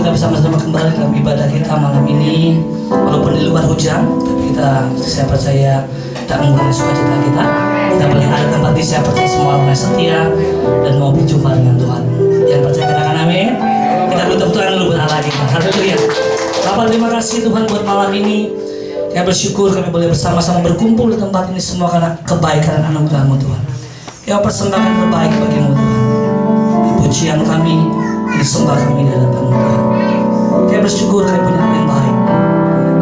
kita bersama-sama kembali dalam ibadah kita malam ini. Walaupun di luar hujan, tapi saya percaya tak mengurangi sukacita kita. Kita boleh ada tempat di saya percaya semua orang yang setia dan mau berjumpa dengan Tuhan. Yang percaya katakan amin. Kita butuh Tuhan dulu buat Allah kita. Haleluya. Bapak terima kasih Tuhan buat malam ini. Kami bersyukur kami boleh bersama-sama berkumpul di tempat ini semua karena kebaikan dan anugerah-Mu Tuhan. Kami persembahkan terbaik bagi-Mu Tuhan. Pujian kami, disembah kami di hadapan Tuhan. Kami bersyukur kami punya Allah yang baik,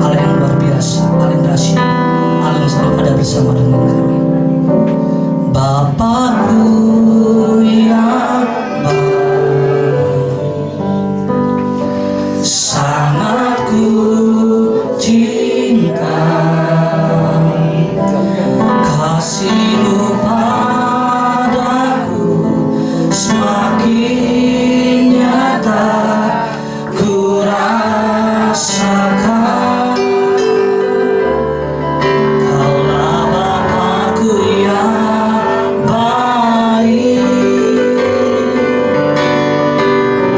Allah yang luar biasa, Allah yang dahsyat, Allah yang selalu ada bersama dengan kami. Bapakku yang baik, sangat ku cinta, kasih-Mu padaku semakin nyata ku rasakan. Kaulah Bapakku yang baik,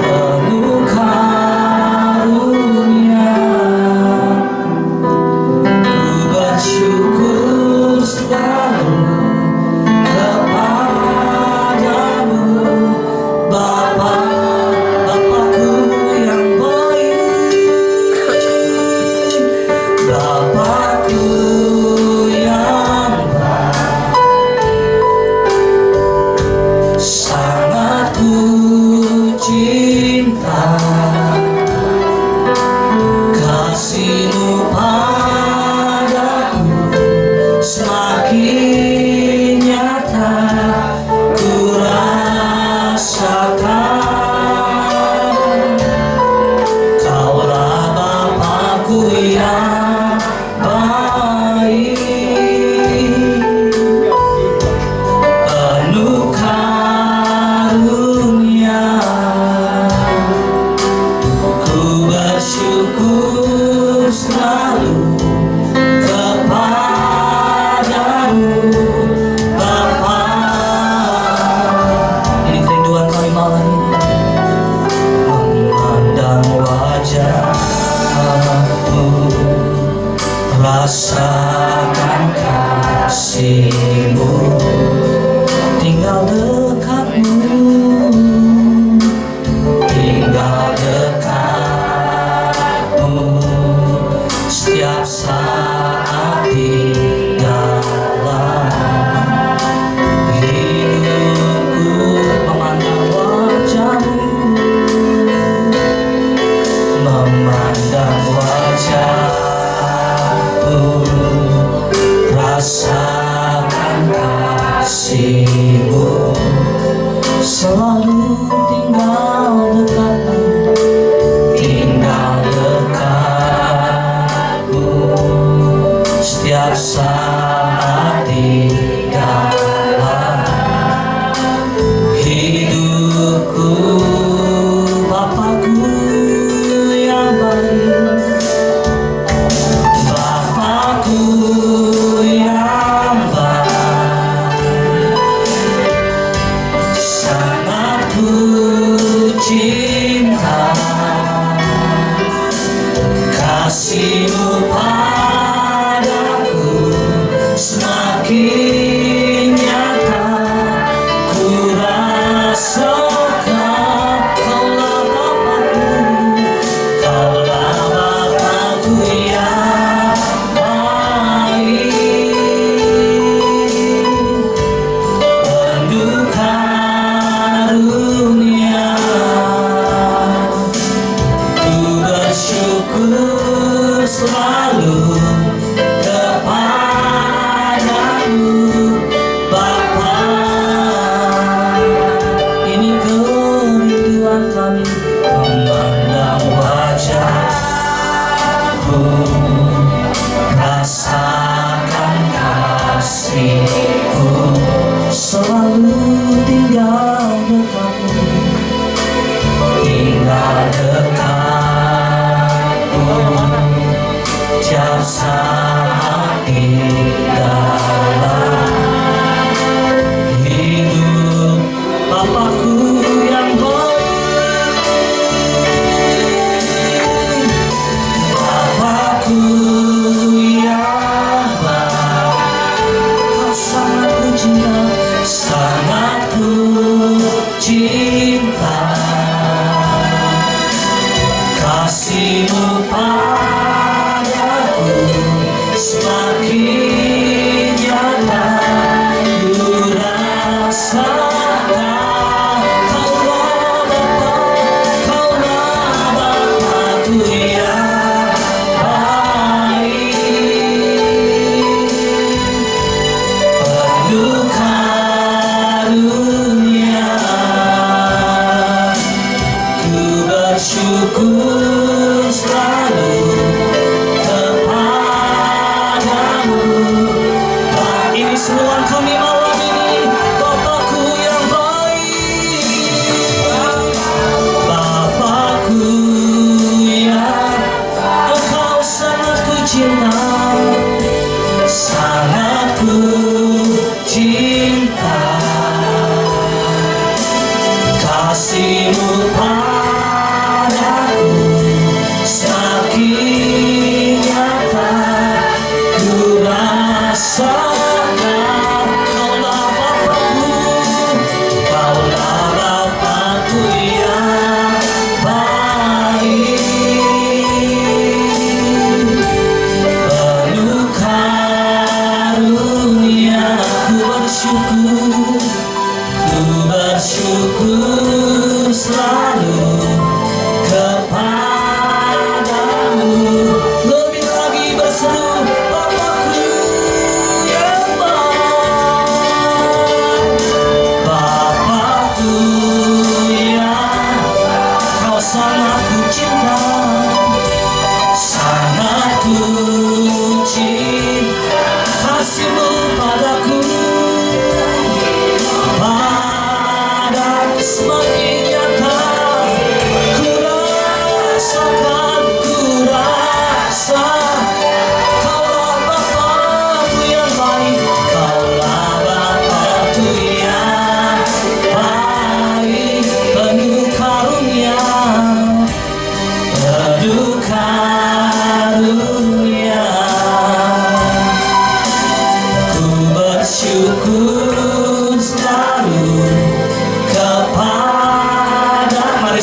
penuh karunia. Ku bersyukur selalu kepadamu, Bapakku yang baik, Bapakku yang baik, sangat ku cinta, kasih-Mu padaku semakin nyata ku rasakan. Kaulah Bapakku yang baik, penuh karunia. Ku bersyukur selalu kepadamu, Bapa. Ini kerinduan kami malam ini, memandang wajah-Mu, rasakan kasih-Mu, tinggal dekat-Mu, tinggal dekat-Mu setiap saat di dalam hidupku. Memandang wajah-Mu, memandang wajah-Mu, rasakan kasih-Mu, selalu tinggal dekat-Mu, tinggal dekat-Mu setiap saat di dalam hidupku. Bapakku yang baik, Bapakku yang baik, sangat ku cinta, kasih-Mu padaku semakin nyata ku rasakan. Kaulah Bapakku yang baik, penuh karunia. Ku bersyukur selalu kepadamu, Bapa. Ini kerinduan kami, memandang wajah-Mu, rasakan kasih-Mu, selalu tinggal dekat-Mu, tinggal dekat-Mu tiap saat di dalam hidup. Bapakku yang baik,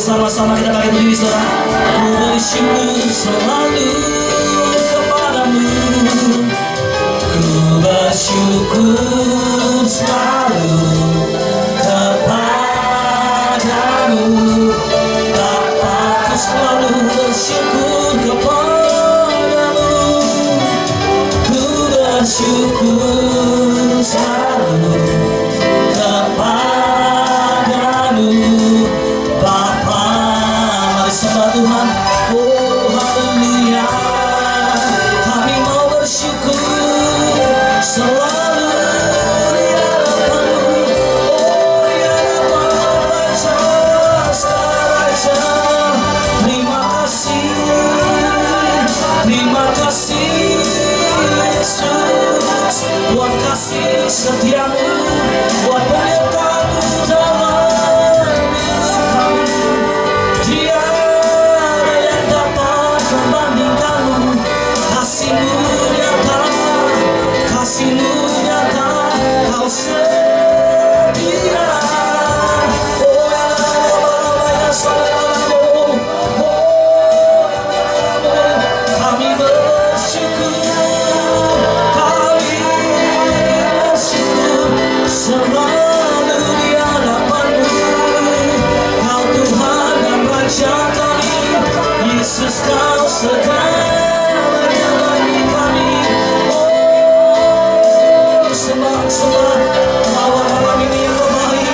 Sama-sama kita pakai berdiri saudara. Ku bersyukur selalu kepadamu. Ku bersyukur selalu kepadamu. Bapa, ku selalu bersyukur kepadamu. Ku bersyukur selalu kepadamu. Sembah Tuhan, oh haleluya. Kami mau bersyukur selalu di hadapan-Mu. Oh di hadapan Raja Raja. Terima kasih Yesus, buat kasih setiamu, buat penyertaan-Mu dalam hidup kami. Kasih-Mu nyata, Kau setia. Kami bersyukur selalu di hadapan-Mu. Kau Tuhan dan Raja kami, Yesus Kau segalanya bagi kami. Sembah malam ini yang terbaik.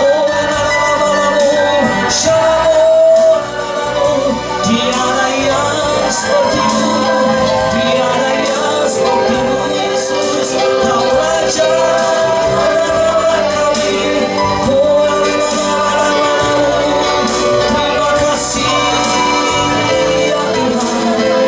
Oh tiada yang seperti-Mu, tiada yang seperti-Mu Yesus. Kau Raja kami. Oh terima kasih ya Tuhan.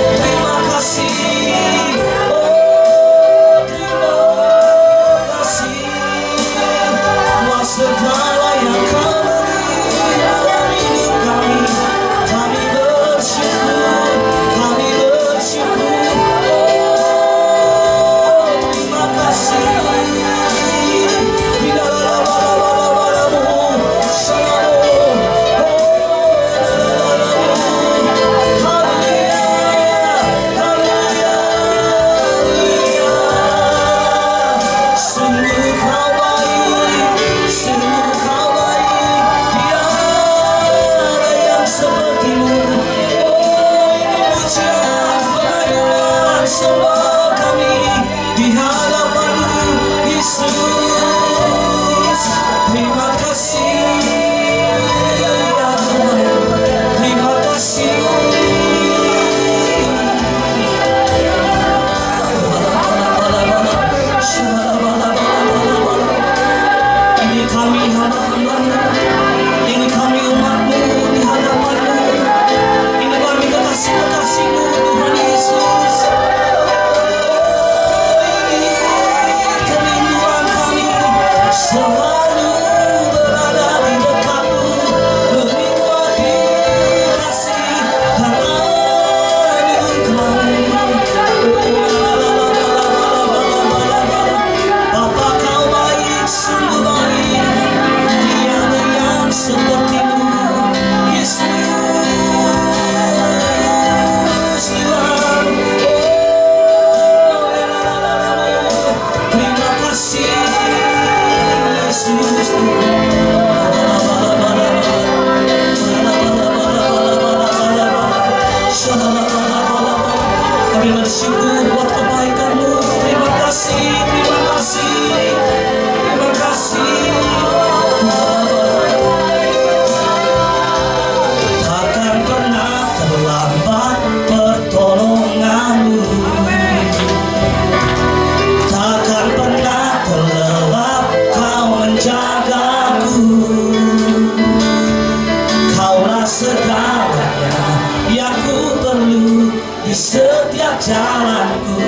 setiap jalanku,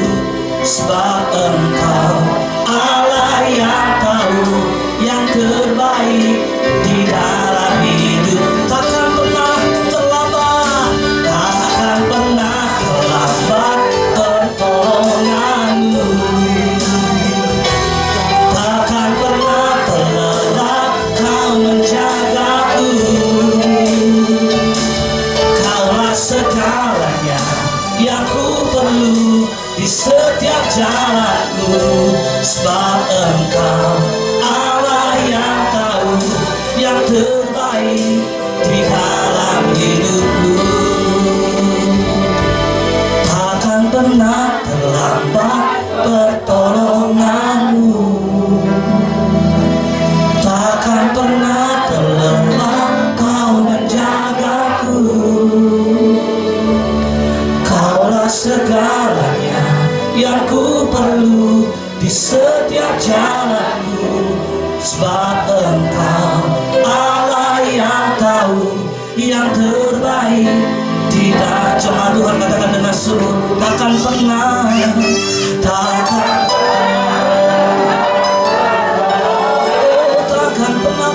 sebab Engkau Allah yang tahu yang terbaik di dalam hidup. Takkan pernah terlambat, takkan pernah terlambat pertolonganmu, takkan pernah terlelap Kau menjagaku. Kaulah segalanya yang ku perlu di setiap jalanku, sebab Engkau Allah yang tahu yang terbaik di dalam hidupku. Takkan pernah terlambat pertolonganmu, takkan pernah terlelap Kau menjagaku. Kaulah segalanya yang ku perlu di setiap jalanku, sebab Engkau Allah yang tahu yang terbaik. Tidak cuma Tuhan katakan dengan seru, takkan pernah, takkan pernah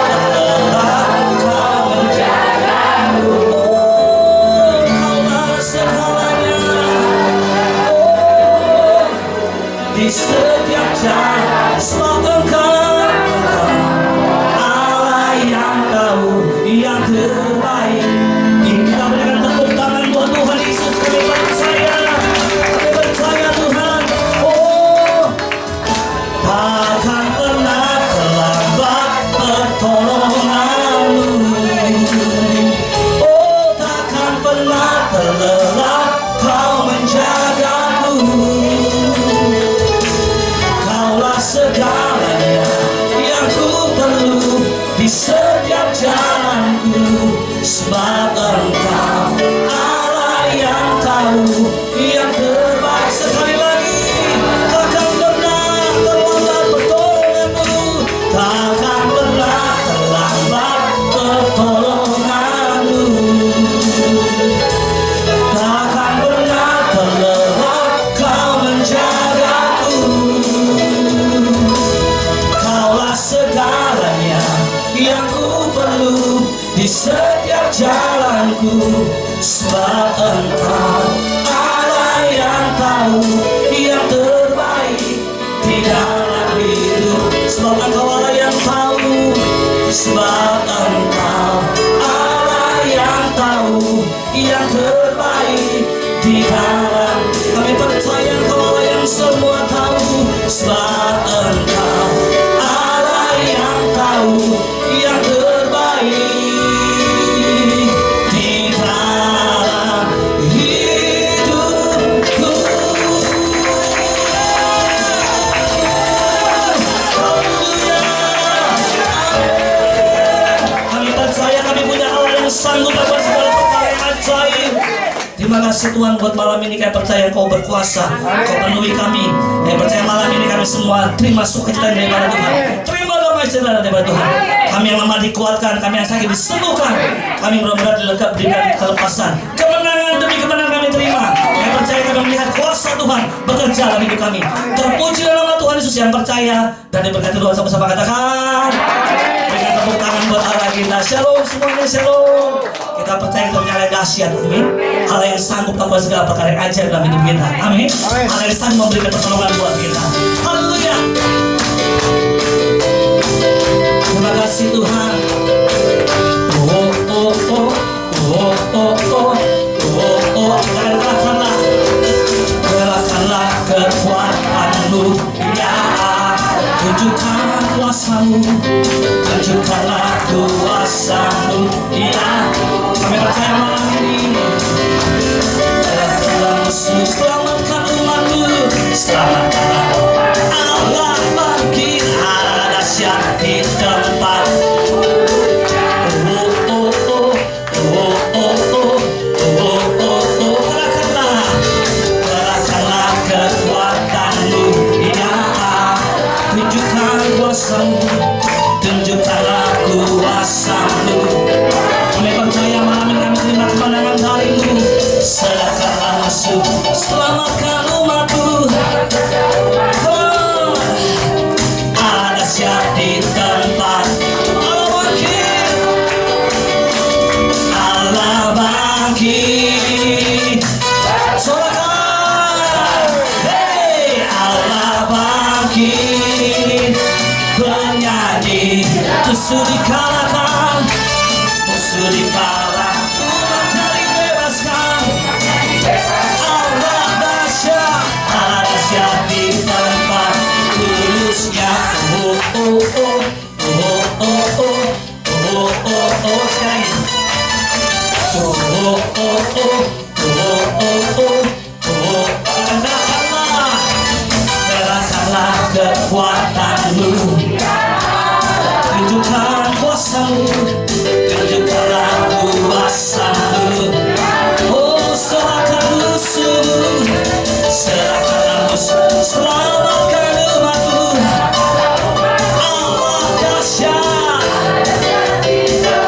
terlelap Kau menjagaku. Kaulah segalanya di setiap jalan, sebab Engkau Allah yang tahu yang terbaik. Kita berikan tepuk tangan buat Tuhan Yesus. Kami percaya Tuhan. Oh, takkan pernah terlambat pertolonganmu, oh takkan pernah terlelap Kau menjagaku. Kaulah segalanya yang ku perlu di setiap jalanku, sebab Engkau Allah yang tahu yang terbaik. Sekali lagi, takkan pernah terlambat pertolonganmu, takkan pernah terlambat pertolonganmu, takkan pernah terlelap Kau menjagaku. Kaulah segalanya yang ku perlu di setiap jalanku, sebab Engkau Allah yang tahu yang terbaik di dalam hidup. Sebab Engkau Allah yang tahu, sebab Engkau Allah yang tahu yang terbaik di dalam. Kami percaya Engkau Allah yang semua tahu, sebab Engkau Allah yang tahu yang terbaik di dalam hidupku. Haleluya. Kami percaya kami punya Allah yang sanggup melakukan segala perkara yang ajaib. Terima kasih Tuhan buat malam ini. Kami percaya Kau berkuasa, Kau penuhi kami. Kami percaya malam ini kami semua terima sukacita daripada Tuhan, terima damai sejahtera daripada Tuhan. Kami yang lemah dikuatkan, kami yang sakit disembuhkan, kami benar-benar diberikan kelepasan, kemenangan demi kemenangan kami terima. Kami percaya kami melihat kuasa Tuhan bekerja dalam hidup kami. Terpuji nama Tuhan Yesus yang percaya dan diberkati Tuhan. Sama-sama katakan, berikan tepuk tangan buat Allah kita. Shalom semuanya, shalom. Kita percaya kita punya Allah yang dahsyat, amin. Allah yang sanggup melakukan segala perkara yang ajaib dalam hidup kita, amin. Allah yang sanggup memberikan pertolongan buat kita. Haleluya. Terima kasih Tuhan. Oh oh oh oh oh oh oh oh. Gerakanlah, gerakanlah kekuatanmu, ya. Tunjukkan kuasamu, tunjukkanlah kuasamu, ya. Kami percaya malam ini. Dalam musuh, selamatkan umatmu, selamatkanlah. Allah bangkit, Allah dahsyat di tempat. Gerakanlah kekuatanmu, ya. Tunjukkan kuasamu, tunjukkanlah kuasamu. Kami percaya malam ini kami terima musuh dikalahkan, musuh dikalahkan, umatnya dibebaskan. Allah dahsyat, Allah dahsyat di tempat kudusnya. Oh oh oh, oh oh oh, oh oh oh, sekali. Oh oh oh, oh oh oh, oh. Serahkanlah kekuatanmu, tunjukkan kuasamu, tunjukkanlah kuasamu. Oh, serahkan musuhmu, serahkanlah musuh, selamatkan umatmu. Allah dahsyat.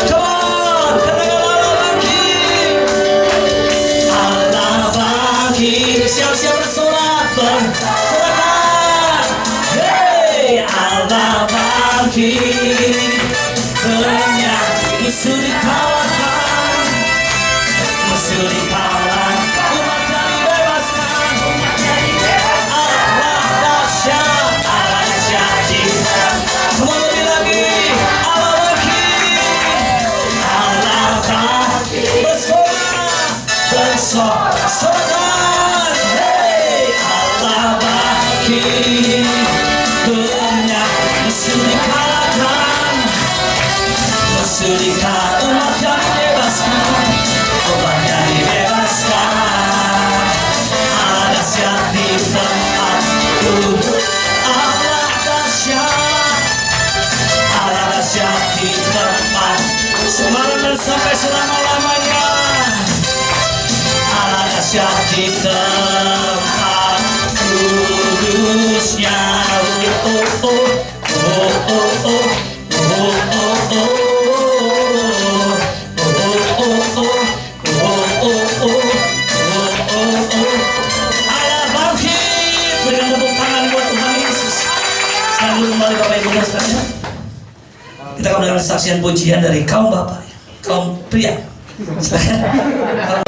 Come on, katakanlah lagi. Allah bangkit. Siap-siap bersolat, bersolat. Hey, Allah bangkit. Kenyang, musuh dikalahkan, musuh dikalahkan, umatnya dibebaskan. Allah dahsyat, Allah dahsyat di tempat. Semua lebih lagi. Allah bangkit, Allah bangkit. Bersolat, bersolat. Hey, Allah bangkit. Kenyang, musuh dikalahkan, musuh dikalahkan, umatnya dibebaskan, umatnya dibebaskan. Allah dahsyat di tempat duduk, Allah dahsyat, Allah dahsyat di tempat semalam dan sampai selama-lamanya. Allah dahsyat di tempat kudusnya. Oh oh oh, oh oh oh, oh oh oh, Allah bangkit. Berikan tepuk tangan buat Tuhan Yesus. Sambut kembali Bapak Ibu dan saudara. Kita akan mendengar saksian pujian dari kaum bapak, kaum pria. Silakan.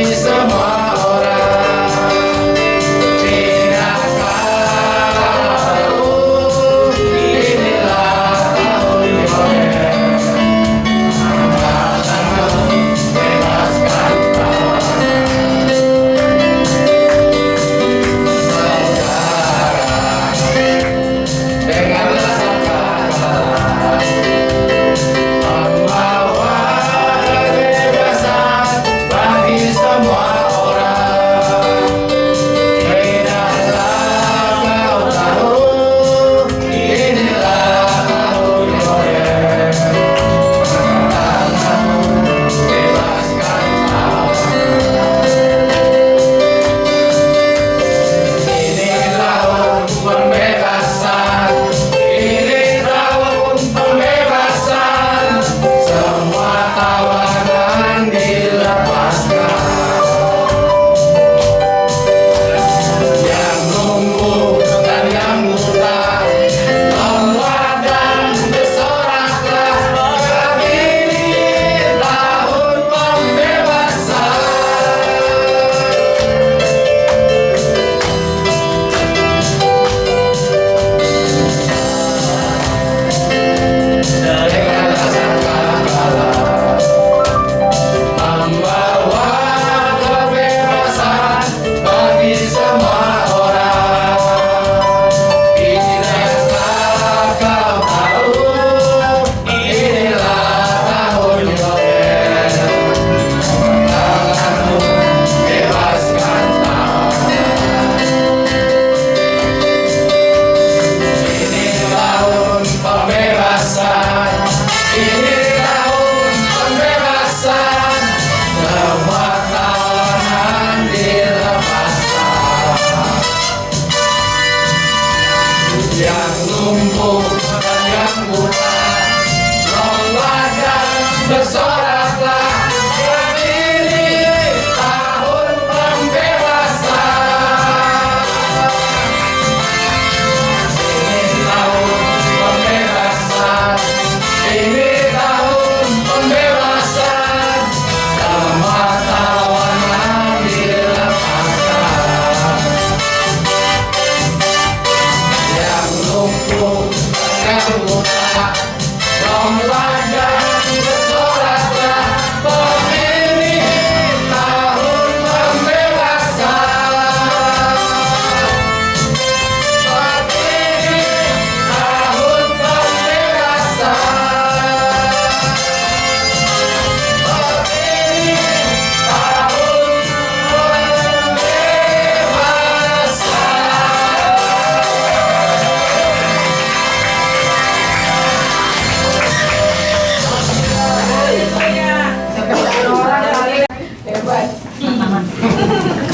Semua orang tidak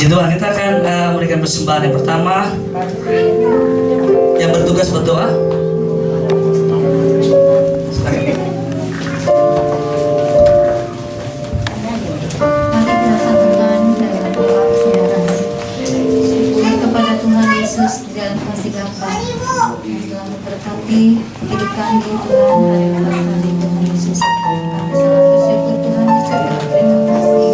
Puji Tuhan, kita akan memberikan persembahan yang pertama. Yang bertugas berdoa. Dalam kasih Bapa yang telah memberkati hidup kami Tuhan hari lepas hari Tuhan Yesus, kami sangat bersyukur Tuhan Yesus dan terima kasih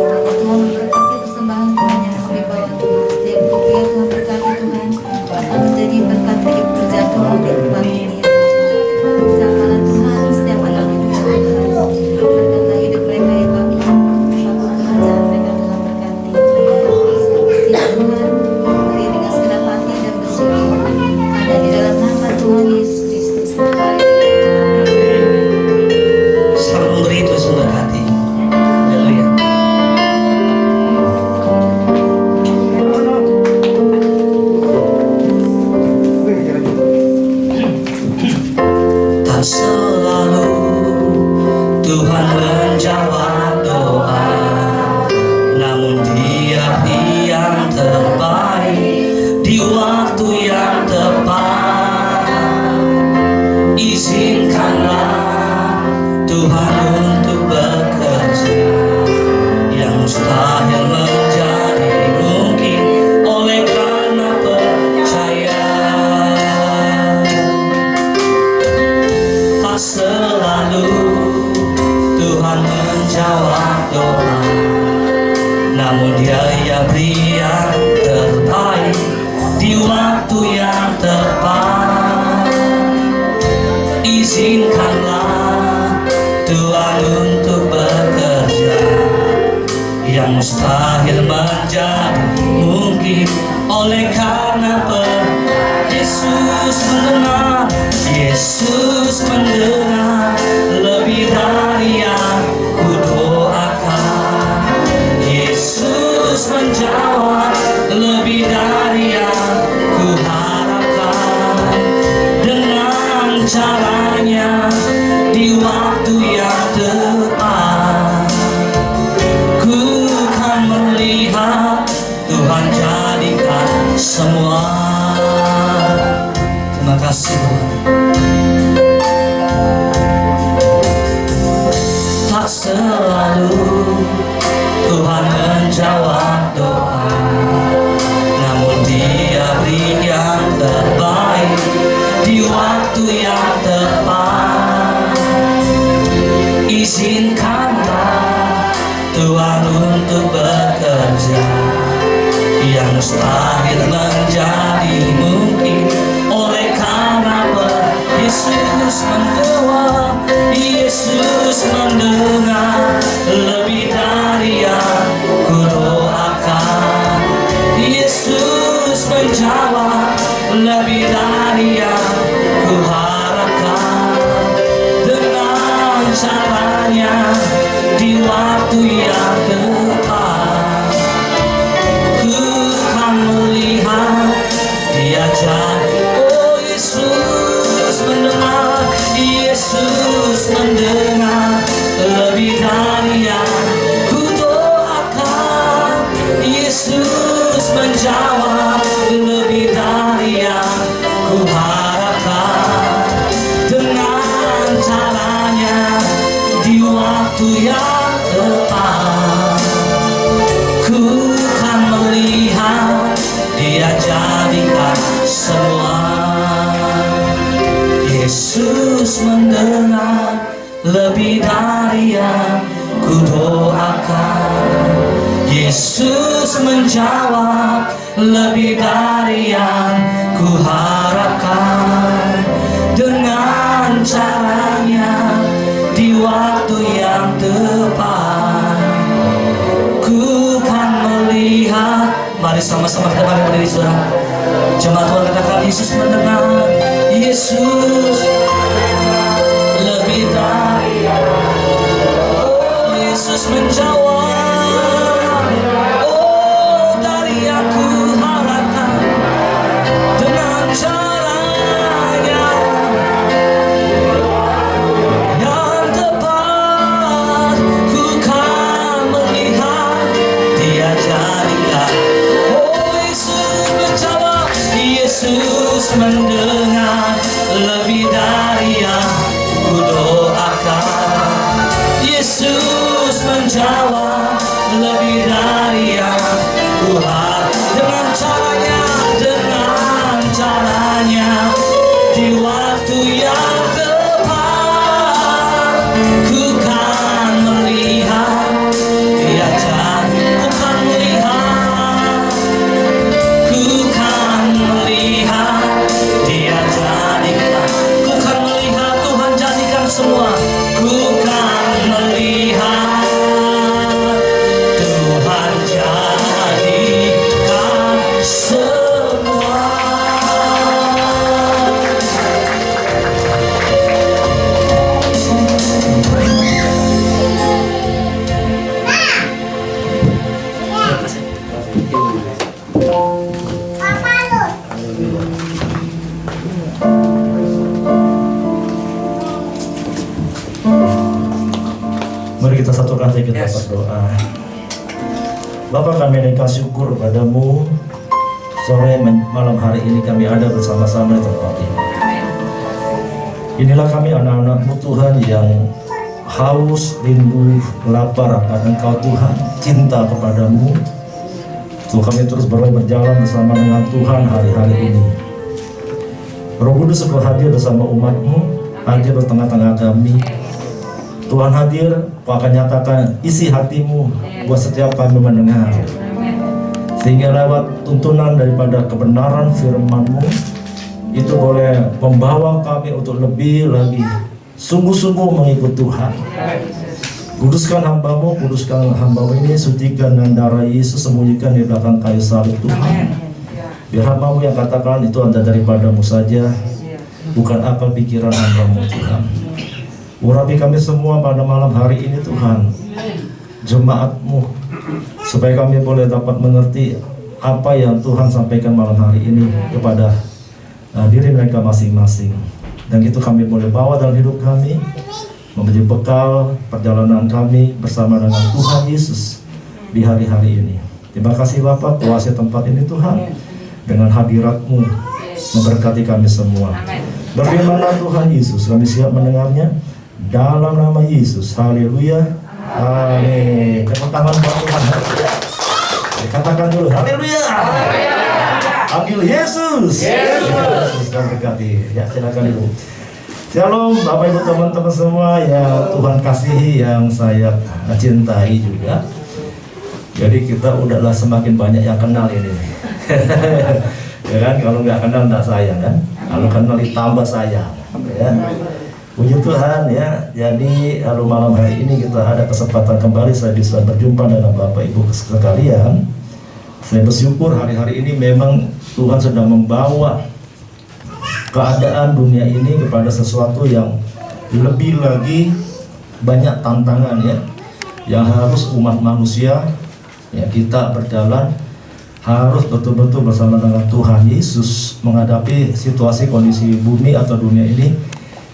karena Tuhan memberkati persembahan Tuhan yang kami bawa Tuhan. Setiap rupiah Tuhan berkati Tuhan akan menjadi berkat bagi pekerjaan Tuhan di tempat ini. Jagalah Tuhan setiap anak hidup Tuhan, berkatlah hidup mereka ya Bapa, apapun pekerjaan mereka Tuhan berkati. Siap Tuhan ada di dalam nama Tuhan Yesus Kristus. Selamat memberi terus memberkati. Haleluya. Tak selalu Tuhan menjawab doa, namun Dia yang terbaik di waktu yang tepat. Izinkanlah Tuhan untuk bekerja yang mustahil menjadi mungkin oleh karena percaya. Tak selalu Tuhan menjawab doa, namun Dia yang beri yang terbaik di waktu yang tepat. Izinkanlah Tuhan untuk bekerja yang mustahil menjadi mungkin oleh karena Yesus mendengar, Yesus mendengar lebih dari yang kudoakan. Yesus menjawab lebih dari yang kuharapkan. Dengan caranya di waktu yang tepat, ku kan melihat Tuhan jadikan semua. Terima kasih Tuhan. Tak selalu Tuhan menjawab doa, namun Dia beri yang terbaik di waktu yang tepat. Izinkanlah Tuhan untuk bekerja yang mustahil menjadi mungkin oleh karena Yesus menjawab, Yesus mendengar lebih dari yang kudoakan. Yesus menjawab lebih dari yang kuharapkan. Dengan caranya di waktu yang tepat, ku kan melihat Dia jadi. Oh Yesus mendengar, Yesus mendengar lebih dari yang kudoakan. Yesus menjawab lebih dari yang kuharapkan. Dengan caranya di waktu yang tepat, ku kan melihat Dia jadikan semua. Yesus mendengar lebih dari yang kudoakan. Yesus menjawab lebih dari yang kuharapkan. Dengan caranya di waktu yang tepat, ku kan melihat. Mari sama-sama kita berdiri saudara. Jemaat Tuhan katakan, Yesus mendengar, Yesus lebih dari. Oh Yesus menjawab, oh dari yang kuharapkan. Dengan caranya yang tepat, ku kan melihat Dia jadi berdoa. Bapa, kami naikkan syukur padamu. Sore malam hari ini kami ada bersama-sama di tempat ini. Inilah kami anak-anak-Mu Tuhan yang haus, rindu, lapar akan Engkau Tuhan, cinta kepadamu. Tuh kami terus berjalan bersama dengan Tuhan hari-hari ini. Roh Kudus Engkau hadir bersama umat-Mu, hadir di tengah-tengah kami. Tuhan hadir, Kau akan nyatakan isi hati-Mu buat setiap kami mendengar. Sehingga lewat tuntunan daripada kebenaran firman-Mu, itu boleh membawa kami untuk lebih lagi sungguh-sungguh mengikut Tuhan. Kuduskan hamba-Mu, kuduskan hamba-Mu ini, sucikan dengan darah Yesus, sembunyikan di belakang kayu salib Tuhan. Biar hamba-Mu yang katakan itu ada daripada-Mu saja, bukan akal pikiran hamba-Mu Tuhan. Urapi kami semua pada malam hari ini Tuhan, jemaat-Mu, supaya kami boleh dapat mengerti apa yang Tuhan sampaikan malam hari ini kepada diri mereka masing-masing. Dan itu kami boleh bawa dalam hidup kami, menjadi bekal perjalanan kami bersama dengan Tuhan Yesus di hari-hari ini. Terima kasih Bapa, kuasai tempat ini Tuhan, dengan hadirat-Mu memberkati kami semua. Berfirmanlah Tuhan Yesus, kami siap mendengarnya. Dalam nama Yesus, haleluya, amin. Tepuk tangan buat Tuhan. Katakan dulu, haleluya. Panggil Yesus. Yesus berkati. Ya, silakan Ibu. Shalom Bapak Ibu teman-teman semua yang Tuhan kasihi, yang saya cintai juga. Jadi kita udahlah semakin banyak yang kenal ini. Ya kan, kalau nggak kenal nggak sayang kan. Kalau kenal ditambah sayang. Ya. Puji Tuhan ya. Jadi lalu malam hari ini kita ada kesempatan kembali saya bisa berjumpa dengan Bapak Ibu sekalian. Saya bersyukur hari-hari ini memang Tuhan sedang membawa keadaan dunia ini kepada sesuatu yang lebih lagi banyak tantangan ya, yang harus umat manusia ya, kita berjalan harus betul-betul bersama dengan Tuhan Yesus menghadapi situasi kondisi bumi atau dunia ini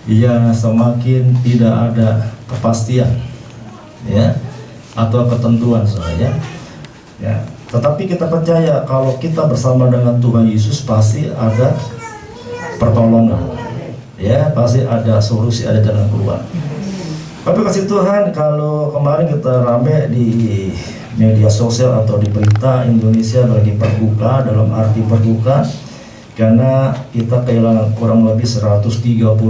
yang semakin tidak ada kepastian ya, atau ketentuan saja ya. Tetapi kita percaya kalau kita bersama dengan Tuhan Yesus pasti ada pertolongan ya, pasti ada solusi, ada jalan keluar. Tapi kasih Tuhan, kalau kemarin kita rame di media sosial atau di berita, Indonesia lagi berduka, dalam arti berduka karena kita kehilangan kurang lebih 130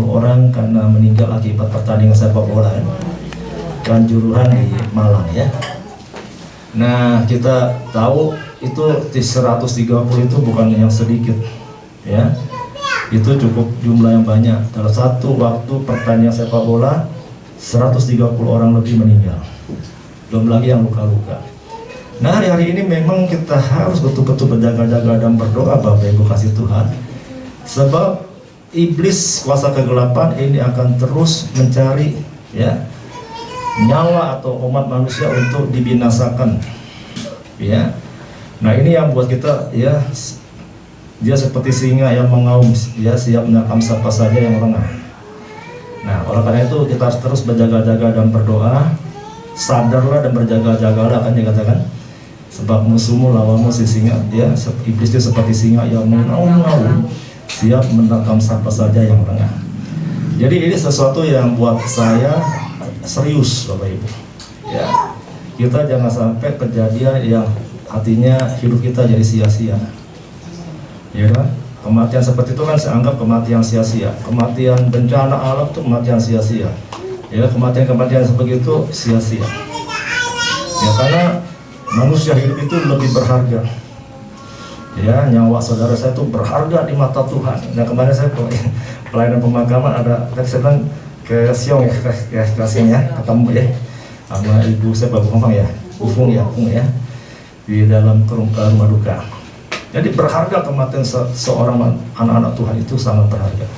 orang karena meninggal akibat pertandingan sepak bola Kanjuruhan di Malang ya. Nah, kita tahu itu di 130 itu bukan yang sedikit ya. Itu cukup jumlah yang banyak. Dalam satu waktu pertandingan sepak bola 130 orang lebih meninggal. Belum lagi yang luka-luka. Nah, hari ini memang kita harus betul-betul berjaga-jaga dan berdoa Bapak Ibu kasih Tuhan. Sebab iblis kuasa kegelapan ini akan terus mencari ya nyawa atau umat manusia untuk dibinasakan. Ya. Nah, ini yang buat kita ya, dia seperti singa yang mengaum, ya siap menangkap siapa saja yang lengah. Nah, oleh karena itu kita harus terus berjaga-jaga dan berdoa. Sadarlah dan berjaga-jagalah kan dikatakan. Sebab musuhmu lawanmu si singa, ya iblis itu seperti singa yang mengaum-ngaum, siap menangkap siapa saja yang lengah. Jadi ini sesuatu yang buat saya serius Bapak Ibu. Ya, kita jangan sampai kejadian yang artinya hidup kita jadi sia-sia. Ya kan? Kematian seperti itu kan saya anggap kematian sia-sia. Kematian bencana alam itu kematian sia-sia. Ya, kematian seperti itu sia-sia. Ya, karena manusia hidup itu lebih berharga. Ya, nyawa saudara saya itu berharga di mata Tuhan. Nah, kemarin saya pelayanan pemakaman ada, saya bilang ke Siong ya, ke Siong ya, ketemu ya sama ibu saya Bapak Ngomong ya, Ufung ya, di dalam rumah duka. Jadi berharga kematian seorang anak-anak Tuhan itu sangat berharga.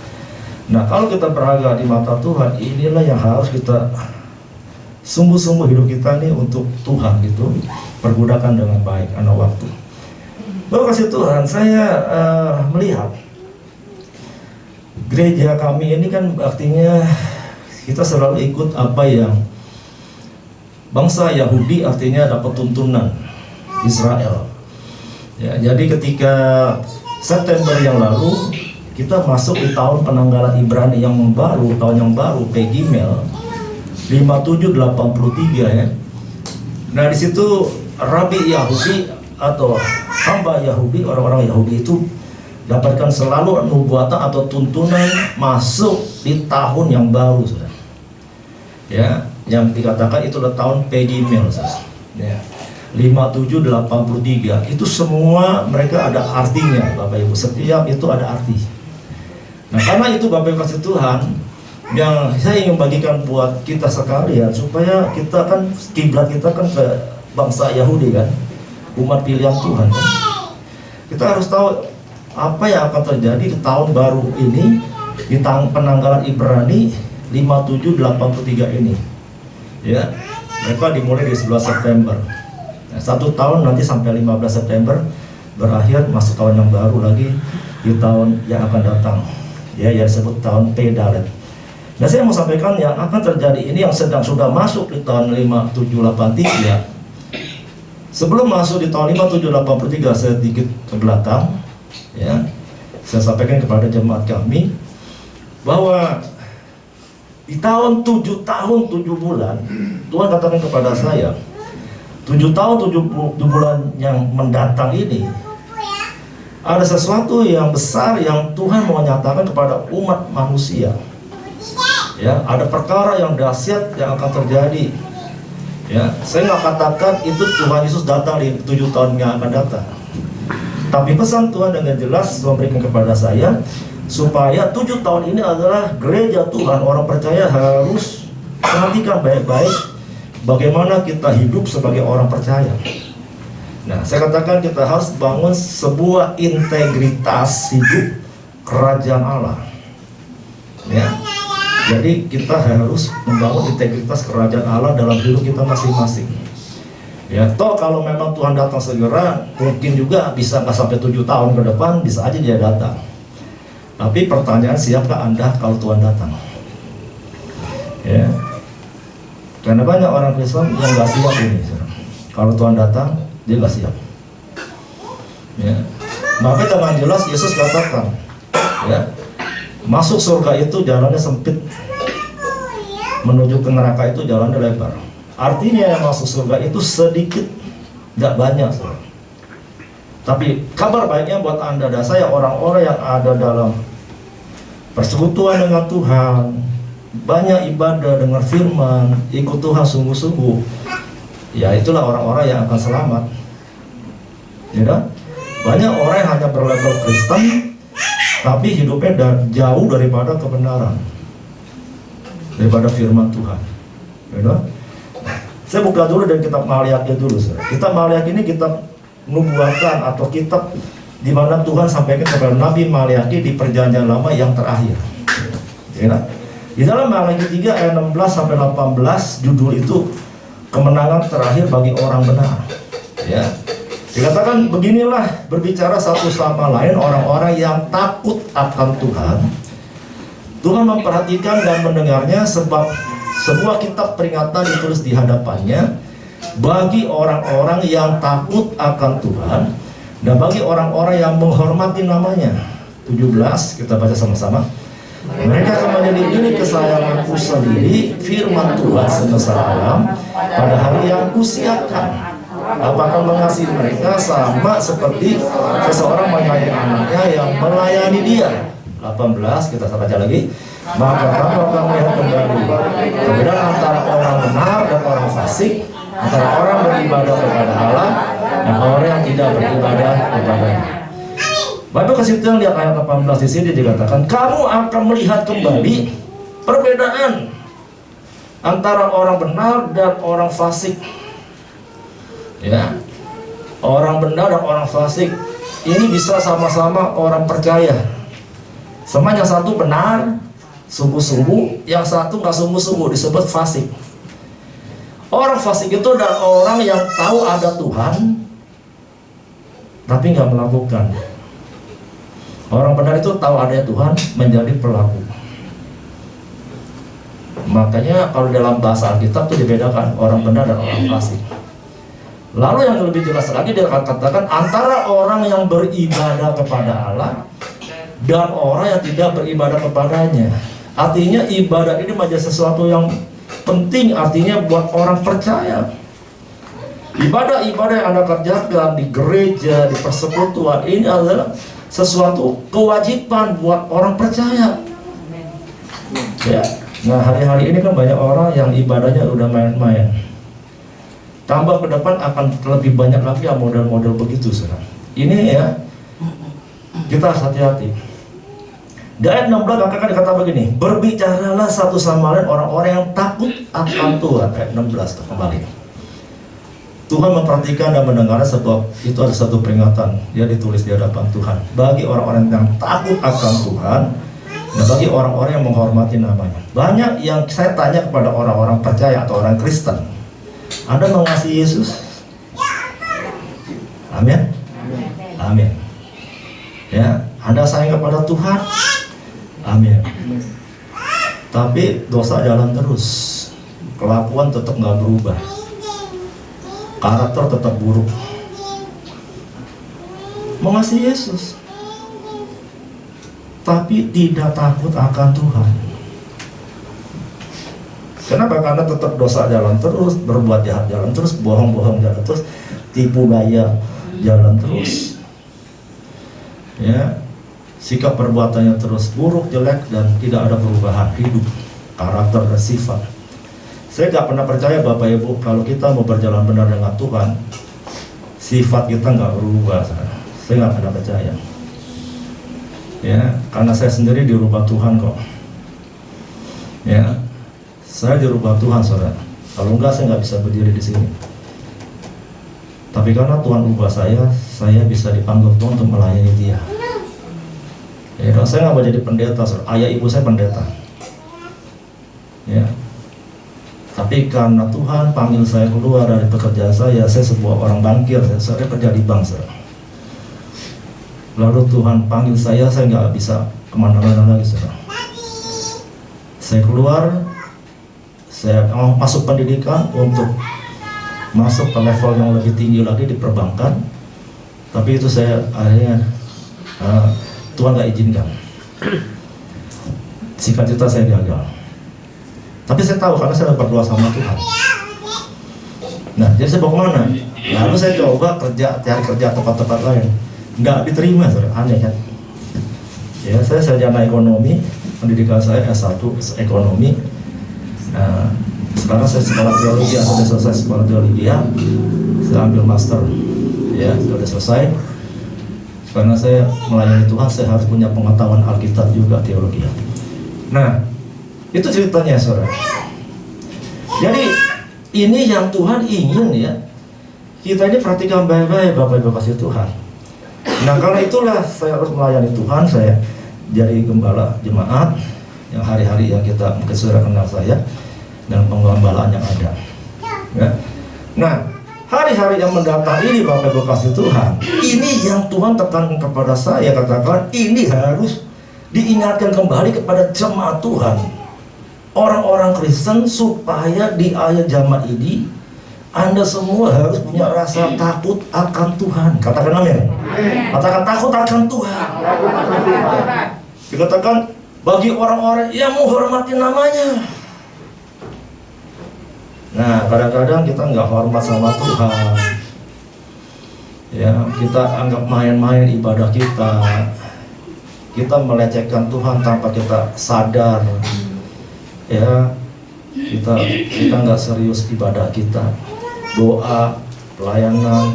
Nah, kalau kita berharga di mata Tuhan, inilah yang harus kita sungguh-sungguh hidup kita nih untuk Tuhan gitu, pergunakan dengan baik anak waktu. Bapak kasih Tuhan, saya melihat gereja kami ini kan artinya kita selalu ikut apa yang bangsa Yahudi artinya dapat tuntunan Israel. Ya, jadi ketika September yang lalu kita masuk di tahun penanggalan Ibrani yang baru, tahun yang baru Pegimel 5783 ya. Nah di situ Rabi Yahudi atau hamba Yahudi, orang-orang Yahudi itu dapatkan selalu nubuatan atau tuntunan masuk di tahun yang baru, saudara. Ya, yang dikatakan itu adalah tahun Pegimel, saudara. Ya, 5783 itu semua mereka ada artinya, Bapak Ibu. Setiap itu ada arti. Nah karena itu Bapak Ibu kasih Tuhan, yang saya ingin bagikan buat kita sekalian supaya kita kan kiblat kita kan ke bangsa Yahudi kan, umat pilihan Tuhan kan. Kita harus tahu apa yang akan terjadi di tahun baru ini, di tahun penanggalan Ibrani 5783 ini. Ya, mereka dimulai di 11 September. Nah, 1 tahun nanti sampai 15 September berakhir, masuk tahun yang baru lagi di tahun yang akan datang. Ya, yang disebut tahun Pedalet. Nah saya mau sampaikan yang akan terjadi ini yang sudah masuk di tahun 5783. Sebelum masuk di tahun 5783 sedikit ke belakang, ya, saya sampaikan kepada jemaat kami bahwa di tahun 7 tahun 7 bulan Tuhan katakan kepada saya 7 tahun 7 bulan yang mendatang ini ada sesuatu yang besar yang Tuhan mau nyatakan kepada umat manusia. Ya, ada perkara yang dahsyat yang akan terjadi. Ya, saya nggak katakan itu Tuhan Yesus datang di 7 tahun yang akan datang. Tapi pesan Tuhan dengan jelas memberikan kepada saya supaya 7 tahun ini adalah gereja Tuhan, orang percaya harus perhatikan baik-baik bagaimana kita hidup sebagai orang percaya. Nah, saya katakan kita harus bangun sebuah integritas hidup kerajaan Allah. Ya. Jadi kita harus membangun integritas kerajaan Allah dalam hidup kita masing-masing. Ya, toh kalau memang Tuhan datang segera, mungkin juga bisa nggak sampai 7 tahun ke depan, bisa aja dia datang. Tapi pertanyaan, siapkah Anda kalau Tuhan datang? Ya, karena banyak orang Kristen yang nggak siap ini. Kalau Tuhan datang, dia nggak siap. Ya, maka dengan jelas Yesus katakan, ya, masuk surga itu jalannya sempit, menuju ke neraka itu jalannya lebar. Artinya yang masuk surga itu sedikit, nggak banyak. Tapi kabar baiknya buat Anda dan saya, orang-orang yang ada dalam persekutuan dengan Tuhan, banyak ibadah, dengar firman, ikut Tuhan sungguh-sungguh, ya itulah orang-orang yang akan selamat. Ya kan? Banyak orang yang hanya berlabel Kristen tapi hidupnya jauh daripada kebenaran, daripada firman Tuhan. Ya, saya buka dulu dari kitab Maliaki dulu. Kitab Maliaki ini kitab nubuatan atau kitab di mana Tuhan sampaikan kepada Nabi Maliaki di perjanjian lama yang terakhir. Ya, di dalam Maliaki 3 ayat 16 sampai 18 judul itu kemenangan terakhir bagi orang benar. Ya. Dikatakan beginilah berbicara satu sama lain orang-orang yang takut akan Tuhan. Tuhan memperhatikan dan mendengarnya sebab sebuah kitab peringatan ditulis di hadapannya bagi orang-orang yang takut akan Tuhan dan bagi orang-orang yang menghormati namanya. 17 kita baca sama-sama. Mereka akan menjadi milik kesayanganku sendiri, firman Tuhan semesta alam, pada hari yang kusiapkan. Apakah mengasihi mereka sama seperti seseorang menyayangi anaknya yang melayani dia. 18 kita baca lagi. Maka kamu akan melihat kembali perbedaan antara orang benar dan orang fasik, antara orang beribadah kepada Allah dan orang yang tidak beribadah kepadanya. Bapak kesimpulan lihat ayat 18 di sini dikatakan kamu akan melihat kembali perbedaan antara orang benar dan orang fasik. Ya, orang benar dan orang fasik ini bisa sama-sama orang percaya. Sama yang satu benar sungguh-sungguh, yang satu nggak sungguh-sungguh, disebut fasik. Orang fasik itu adalah orang yang tahu ada Tuhan tapi nggak melakukan. Orang benar itu tahu ada Tuhan, menjadi pelaku. Makanya kalau dalam bahasa Alkitab itu dibedakan orang benar dan orang fasik. Lalu yang lebih jelas lagi dia katakan antara orang yang beribadah kepada Allah dan orang yang tidak beribadah kepadanya. Artinya ibadah ini menjadi sesuatu yang penting, artinya buat orang percaya. Ibadah-ibadah yang Anda kerjakan di gereja, di persekutuan, ini adalah sesuatu kewajiban buat orang percaya. Ya. Nah, hari-hari ini kan banyak orang yang ibadahnya udah main-main. Tambah ke depan akan lebih banyak lagi yang model-model begitu sekarang. Ini ya, kita harus hati-hati. Di ayat 16 akan dikata begini, berbicaralah satu sama lain orang-orang yang takut akan Tuhan. Ayat 16 kembali. Tuhan memperhatikan dan mendengar sebab itu ada satu peringatan. Dia ditulis di hadapan Tuhan. Bagi orang-orang yang takut akan Tuhan dan bagi orang-orang yang menghormati namanya. Banyak yang saya tanya kepada orang-orang percaya atau orang Kristen, Anda mengasihi Yesus? Amin. Amin. Ya, Anda sayang kepada Tuhan? Amin. Tapi dosa jalan terus, kelakuan tetap nggak berubah, karakter tetap buruk. Mengasihi Yesus, tapi tidak takut akan Tuhan. Kenapa? Karena tetap dosa jalan terus, berbuat jahat jalan terus, bohong-bohong jalan terus, tipu daya jalan terus. Ya, sikap perbuatannya terus buruk, jelek, dan tidak ada perubahan hidup, karakter dan sifat. Saya nggak pernah percaya Bapak Ibu kalau kita mau berjalan benar dengan Tuhan, sifat kita nggak berubah. Saya nggak pernah percaya. Ya, karena saya sendiri dirubah Tuhan kok. Ya, saya dirubah Tuhan, saudara. Kalau enggak, saya nggak bisa berdiri di sini. Tapi karena Tuhan ubah saya bisa dipanggil Tuhan untuk melayani Dia. Ya, saya nggak mau jadi pendeta, saudara. Ayah ibu saya pendeta. Ya. Tapi karena Tuhan panggil saya keluar dari pekerjaan saya sebuah orang bankir, saya kerja di bank, saudara. Lalu Tuhan panggil saya nggak bisa kemana-mana lagi, saudara. Saya keluar, saya masuk pendidikan untuk masuk ke level yang lebih tinggi lagi di perbankan. Tapi itu saya akhirnya Tuhan nggak izinkan. Cita-cita saya gagal. Tapi saya tahu karena saya berdoa sama Tuhan. Nah, jadi saya bawa kemana? Lalu saya coba cari kerja tempat-tempat lain. Nggak diterima, saudara. Aneh kan? Ya, saya sarjana ekonomi, pendidikan saya S1 ekonomi. Nah, sekarang saya sekolah teologi, sudah selesai sekolah teologi, ya. Saya ambil master, ya, sudah selesai. Karena saya melayani Tuhan, saya harus punya pengetahuan Alkitab juga, teologi. Nah, itu ceritanya, saudara. Jadi ini yang Tuhan ingin, ya. Kita ini perhatikan baik-baik, Bapak Ibu kasih Tuhan. Nah, karena itulah saya harus melayani Tuhan. Saya jadi gembala jemaat yang hari-hari yang kita mungkin sudah kenal saya dan penggembalaan yang ada. Ya. Nah, hari-hari yang mendatang ini, Bapak Ibu kasih Tuhan, ini yang Tuhan tekankan kepada saya, katakan ini harus diingatkan kembali kepada jemaat Tuhan, orang-orang Kristen, supaya di akhir zaman ini Anda semua harus punya rasa takut akan Tuhan. Katakan amin. Katakan takut akan Tuhan. Dikatakan bagi orang-orang yang menghormati namanya. Nah, kadang-kadang kita nggak hormat sama Tuhan. Ya, kita anggap main-main ibadah kita. Kita melecehkan Tuhan tanpa kita sadar. Ya, kita nggak serius ibadah kita. Doa, pelayanan,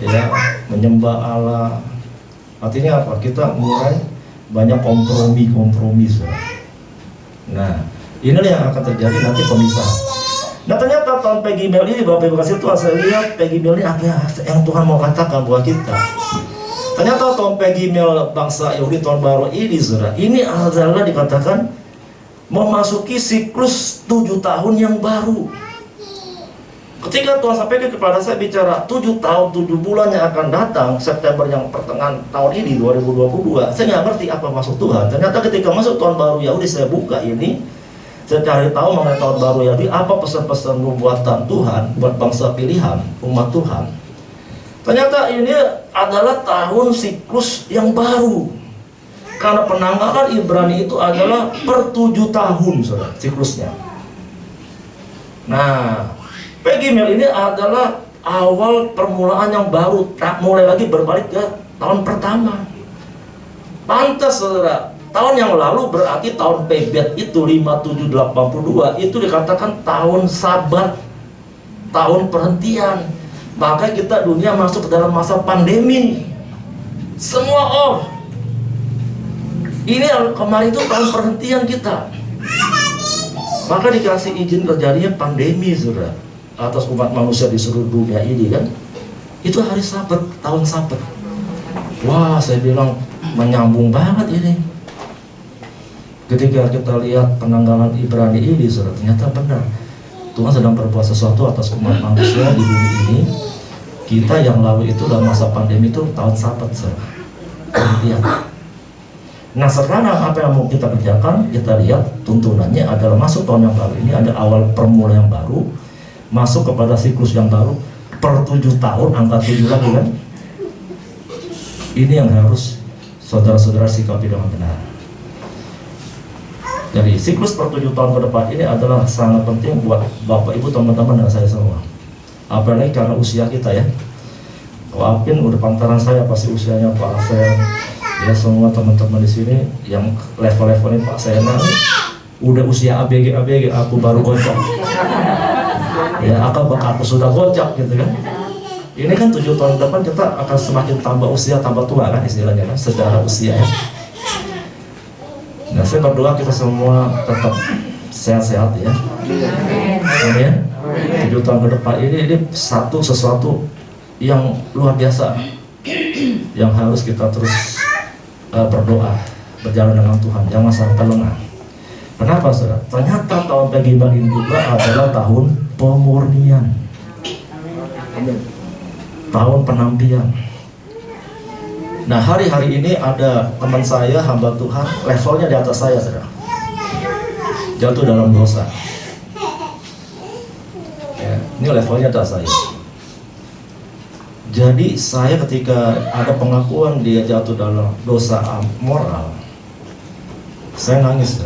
ya, menyembah Allah. Artinya apa? Kita mulai banyak kompromi. Nah, inilah yang akan terjadi nanti pemisahan. Nah, ternyata tahun Peggy Mel ini, Bapak Ibu kasih Tuhan, saya lihat Peggy Mel ini apa yang Tuhan mau katakan buat kita. Ternyata tahun Peggy Mel bangsa Yahudi tahun baru ini, saudara, ini adalah dikatakan memasuki siklus 7 tahun yang baru. Ketika Tuhan sampaikan kepada saya bicara 7 tahun 7 bulan yang akan datang, September yang pertengahan tahun ini 2022, saya nggak ngerti apa maksud Tuhan. Ternyata ketika masuk tahun baru Yahudi, saya buka ini, Saya cari tahu mengenai tahun baru Yahudi, apa pesan-pesan nubuatan Tuhan buat bangsa pilihan, umat Tuhan. Ternyata ini adalah tahun siklus yang baru. Karena penanggalan Ibrani itu adalah per 7 tahun, saudara, siklusnya. Nah, Pegimel ini adalah awal permulaan yang baru, tak mulai lagi berbalik ke tahun pertama. Pantas, saudara, tahun yang lalu berarti tahun Pebet itu 5782 itu dikatakan tahun Sabat, tahun perhentian. Maka kita dunia masuk ke dalam masa pandemi. Semua off. Ini kemarin itu tahun perhentian kita. Maka dikasih izin terjadinya pandemi, saudara, atas umat manusia di seluruh dunia ini kan. Itu hari Sabat, tahun Sabat. Wah, saya bilang menyambung banget ini. Ketika kita lihat penanggalan Ibrani ini, saudara, ternyata benar. Tuhan sedang berbuat sesuatu atas umat manusia di bumi ini. Kita yang lalu itu dalam masa pandemi itu tahun Sabat, saudara. Perhentian. Nah, sekarang apa yang mau kita kerjakan, kita lihat tuntunannya adalah masuk tahun yang baru ini ada awal permulaan yang baru, masuk kepada siklus yang baru per 7 tahun, angka 7 lagi kan. Ini yang harus saudara-saudara sikapi dengan benar. Jadi siklus per 7 tahun ke depan ini adalah sangat penting buat Bapak Ibu, teman-teman, dan saya semua. Apalagi karena usia kita ya. Kalau Apin udah pantaran saya, pasti usianya Pak Asen. Ya, semua teman-teman di sini yang level-level ini Pak Sena udah usia ABG, aku baru gocap. Ya, aku sudah gocap gitu kan. Ini kan 7 tahun depan kita akan semakin tambah usia, tambah tua kan istilahnya kan, secara usia ya. Nah, saya berdoa kita semua tetap sehat-sehat ya. Amin. 7 tahun ke depan ini sesuatu yang luar biasa yang harus kita terus berdoa, berjalan dengan Tuhan, jangan sampai lengah. Kenapa, saudara? Ternyata tahun Pegimel ini juga adalah tahun pemurnian, tahun penampian. Nah, hari-hari ini ada teman saya, hamba Tuhan, levelnya di atas saya, saudara, jatuh dalam dosa. Ya, ini levelnya di atas saya. Jadi saya ketika ada pengakuan dia jatuh dalam dosa moral, saya nangis.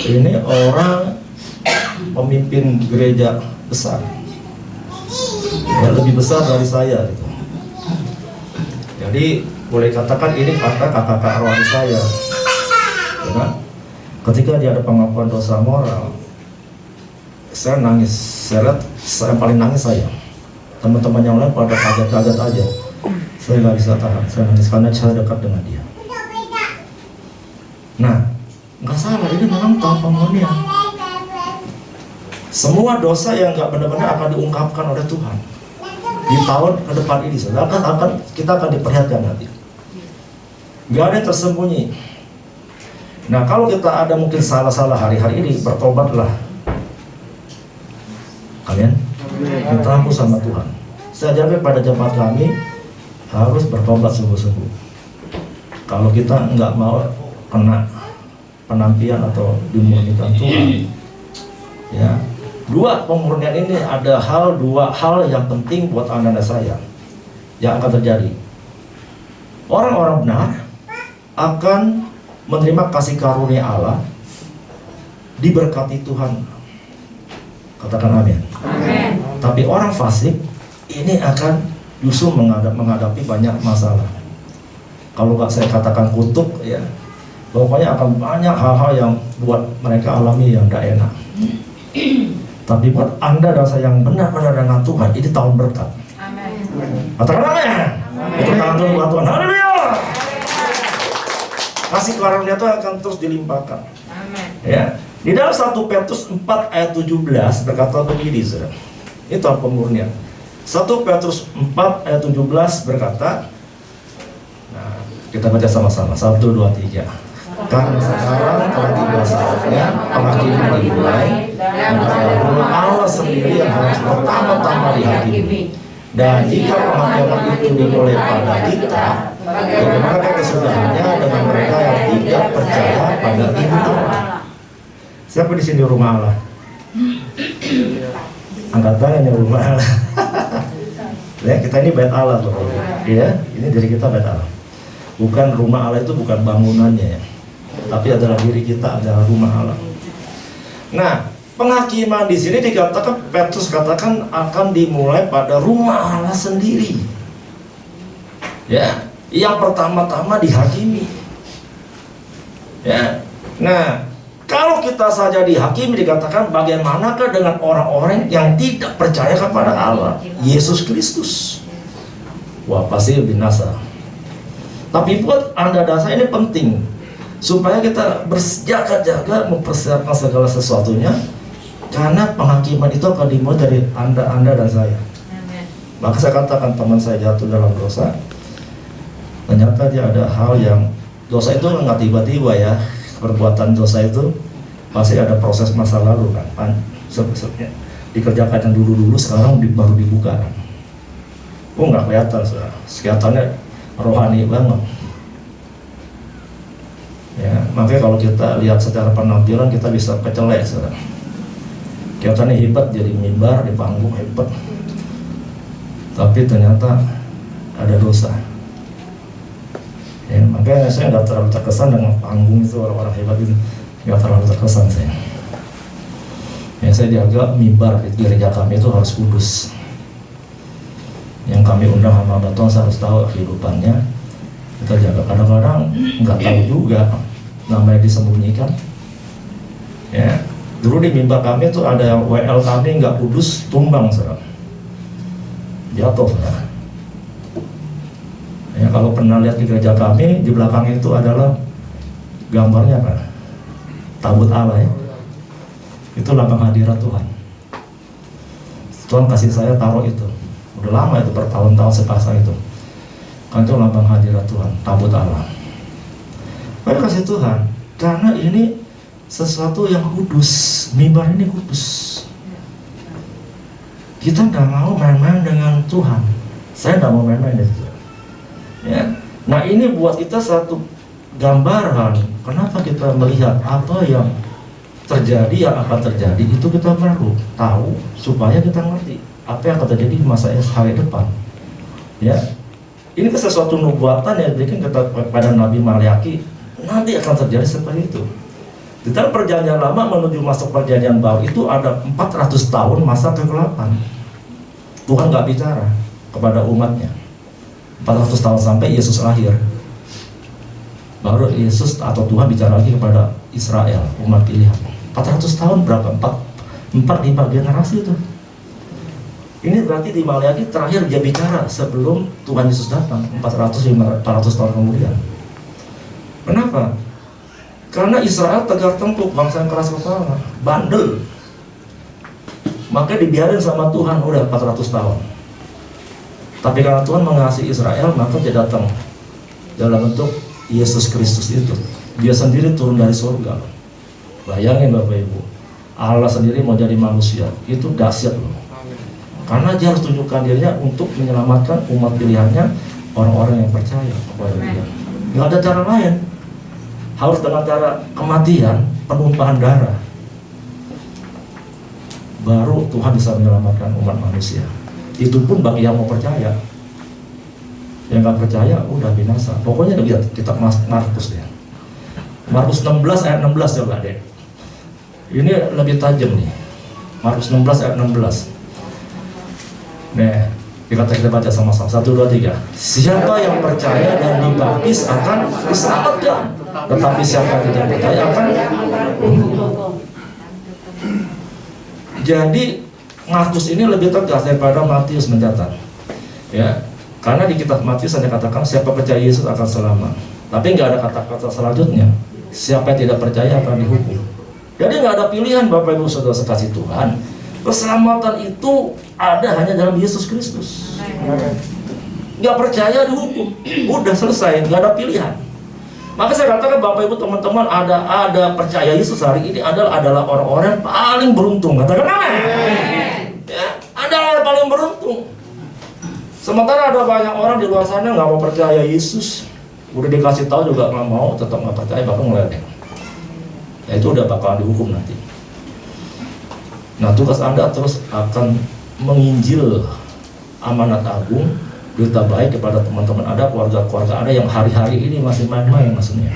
Ini orang pemimpin gereja besar, ya, lebih besar dari saya gitu. Jadi boleh katakan ini kakak rohani saya, ya kan? Ketika dia ada pengakuan dosa moral, saya nangis. Saya lihat, saya paling nangis saya. Teman-teman yang lain pada kaget-kaget aja. Saya nggak bisa tahan, saya nangis karena saya dekat dengan dia. Nah, nggak salah, ini memang tahun pemurnian. Semua dosa yang nggak benar-benar akan diungkapkan oleh Tuhan di tahun ke depan ini, saudara, kita akan diperlihatkan nanti. Nggak ada yang tersembunyi. Nah, kalau kita ada mungkin salah-salah hari-hari ini, bertobatlah. Amin. Minta ampun sama Tuhan. Saya jaga pada jemaat kami harus bertobat sungguh-sungguh. Kalau kita nggak mau kena penampian atau dimurnikan Tuhan, ya. Pemurnian ini ada dua hal yang penting buat anda dan saya yang akan terjadi. Orang-orang benar akan menerima kasih karunia Allah, diberkati Tuhan. Katakan amin. Amin. Tapi orang fasik ini akan justru menghadapi banyak masalah. Kalau nggak saya katakan kutuk, ya, pokoknya akan banyak hal-hal yang buat mereka alami yang tidak enak. Tapi buat anda dan saya yang benar-benar dengan Tuhan, ini tahun berkat. Amin. Katakan amin. Itu tangan Tuhan. Haleluya. Kasih karunia itu akan terus dilimpahkan. Amin. Ya. Di dalam 1 Petrus 4 ayat 17 berkata begini, saudara. Itu tahun pemurnian. 1 Petrus 4 ayat 17 berkata, nah, kita baca sama-sama. 1, 2, 3. Karena sekarang telah tiba saatnya penghakiman dimulai, dan Allah sendiri yang harus pertama-tama dihakimi. Dan jika penghakiman itu dimulai pada kita, bagaimana kesudahannya dengan mereka yang tidak percaya pada Ibu Allah? Siapa di sini rumah Allah? Angkat tangan yang rumah Allah. Ya, kita ini bait Allah, Bapak Ibu. Ya, ini diri kita bait Allah. Bukan rumah Allah, itu bukan bangunannya ya, tapi adalah diri kita adalah rumah Allah. Nah, penghakiman di sini dikatakan, Petrus katakan akan dimulai pada rumah Allah sendiri. Ya, yang pertama-tama dihakimi. Ya. Nah, kalau kita saja dihakimi, dikatakan bagaimanakah dengan orang-orang yang tidak percaya kepada Allah, Yesus Kristus? Wah, pasti binasa. Tapi buat Anda dan saya ini penting, supaya kita berjaga-jaga mempersiapkan segala sesuatunya, karena penghakiman itu akan dimulai dari Anda dan saya. Maka saya katakan, teman saya jatuh dalam dosa, ternyata dia ada hal yang, dosa itu nggak tiba-tiba ya. Perbuatan dosa itu pasti ada proses masa lalu kan, dikerjakan yang dulu sekarang baru dibuka kan. Oh, nggak kelihatan, kelihatannya rohani banget ya. Makanya kalau kita lihat secara penampilan kita bisa kecelek, kelihatannya hebat, jadi mimbar di panggung hebat, tapi ternyata ada dosa. Ya, makanya saya nggak terlalu terkesan dengan panggung itu, orang-orang hebat itu nggak terlalu terkesan saya. Ya, saya jaga mimbar di gereja kami itu harus kudus. Yang kami undang sama Baton harus tahu kehidupannya. Kita jaga, kadang-kadang nggak tahu juga, namanya disembunyikan. Ya, dulu di mimbar kami itu ada yang WL kami nggak kudus, tumbang jatuh. Ya, kalau pernah lihat di gereja kami, di belakangnya itu adalah gambarnya apa? Tabut Allah ya. Itu lambang hadirat Tuhan. Tuhan kasih saya taruh itu. Udah lama itu, bertahun-tahun sepasang itu. Kan itu lambang hadirat Tuhan, tabut Allah. Mari kasih Tuhan, karena ini sesuatu yang kudus, mimbar ini kudus. Kita nggak mau main-main dengan Tuhan. Saya nggak mau main-main dengan Tuhan. Ya. Nah, ini buat kita satu gambaran kenapa kita melihat apa yang terjadi, yang akan terjadi itu kita perlu tahu supaya kita ngerti apa yang akan terjadi di masa hari depan. Ya, ini sesuatu nubuatan yang diberikan kepada Nabi Maliaki, nanti akan terjadi seperti itu. Di dalam perjanjian lama menuju masuk perjanjian baru itu ada 400 tahun masa kegelapan. Tuhan nggak bicara kepada umatnya. 400 tahun sampai Yesus lahir, baru Yesus atau Tuhan bicara lagi kepada Israel, umat pilihan. 400 tahun berapa? 4-5 generasi itu. Ini berarti di Maliaki terakhir dia bicara sebelum Tuhan Yesus datang, 400 tahun kemudian. Kenapa? Karena Israel tegar tengkuk, bangsa yang keras kepala, bandel. Maka dibiarin sama Tuhan udah 400 tahun. Tapi karena Tuhan mengasihi Israel, maka dia datang dalam bentuk Yesus Kristus itu. Dia sendiri turun dari surga. Bayangin Bapak Ibu, Allah sendiri mau jadi manusia, itu dahsyat loh. Karena dia harus tunjukkan dirinya untuk menyelamatkan umat pilihannya, orang-orang yang percaya kepada dia. Nggak ada cara lain. Harus dengan cara kematian, penumpahan darah. Baru Tuhan bisa menyelamatkan umat manusia. Itu pun bagi yang mau percaya. Yang nggak percaya udah binasa. Pokoknya lihat kitab Markus deh. Markus 16 ayat 16 coba deh. Ini lebih tajam nih. Markus 16 ayat 16. Nih, kita baca sama-sama. 1, 2, 3. Siapa yang percaya dan dibaptis akan diselamatkan, tetapi siapa yang tidak percaya akan Jadi Markus ini lebih tegas daripada Matius mencatat. Ya, karena di kitab Matius hanya katakan siapa percaya Yesus akan selamat. Tapi nggak ada kata-kata selanjutnya. Siapa yang tidak percaya akan dihukum. Jadi nggak ada pilihan Bapak Ibu Saudara sekasih Tuhan. Keselamatan itu ada hanya dalam Yesus Kristus. Nggak percaya dihukum. Udah selesai, nggak ada pilihan. Maka saya katakan Bapak Ibu teman-teman, ada percaya Yesus hari ini adalah orang-orang paling beruntung. Katakan amin. Ya, ada orang paling beruntung. Sementara ada banyak orang di luar sana nggak mau percaya Yesus, udah dikasih tahu juga nggak mau, tetap nggak percaya, bahkan ngeledek. Ya itu udah bakalan dihukum nanti. Nah, tugas Anda terus akan menginjil amanat agung, berita baik kepada teman-teman Anda, keluarga-keluarga Anda yang hari-hari ini masih main-main maksudnya.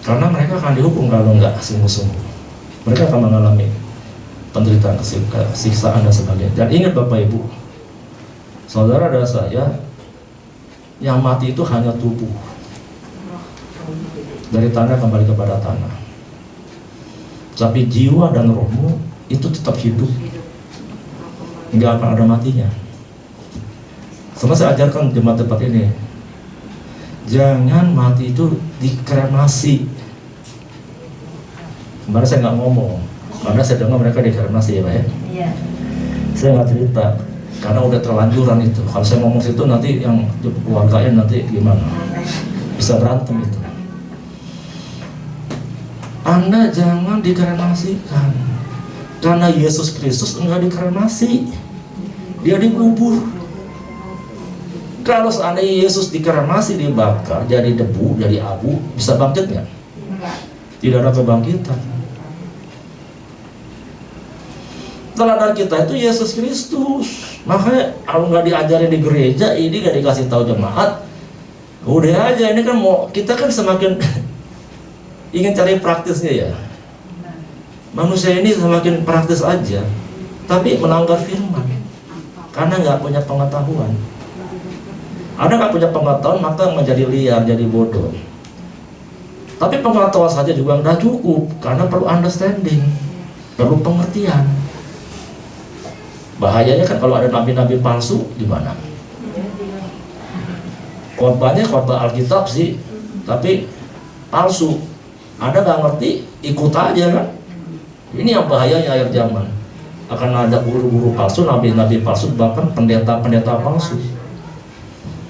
Karena mereka akan dihukum kalau nggak sungguh-sungguh. Mereka akan mengalami penderitaan, siksaan dan sebagainya. Dan ingat Bapak Ibu, saudara dan saya, yang mati itu hanya tubuh. Dari tanah kembali kepada tanah. Tapi jiwa dan rohmu itu tetap hidup. Nggak akan ada matinya. Sama saya ajarkan jemaat tempat ini, jangan mati itu dikremasi. Kemarin saya nggak ngomong, karena saya dengar mereka dikremasi ya Pak ya. Iya. Saya nggak cerita, karena udah terlanjuran itu. Kalau saya ngomong situ nanti yang keluarganya nanti gimana? Bisa berantem itu. Anda jangan dikremasikan, karena Yesus Kristus enggak dikremasi, dia dikubur. Kalau seandainya Yesus dikremasi, dibakar, jadi debu, jadi abu, bisa bangkit nggak? Tidak ada kebangkitan. Teladan kita itu Yesus Kristus. Makanya kalau nggak diajarin di gereja, ini nggak dikasih tahu jemaat, udah aja ini kan mau kita kan semakin ingin cari praktisnya ya. Manusia ini semakin praktis aja, tapi melanggar firman karena nggak punya pengetahuan. Anda nggak punya pengetahuan, maka menjadi liar, jadi bodoh. Tapi pengetahuan saja juga nggak cukup, karena perlu understanding, perlu pengertian. Bahayanya kan kalau ada nabi-nabi palsu, gimana? Khotbahnya khotbah Alkitab sih, tapi palsu. Anda nggak ngerti, ikut aja kan? Ini yang bahayanya akhir zaman. Akan ada guru-guru palsu, nabi-nabi palsu, bahkan pendeta-pendeta palsu.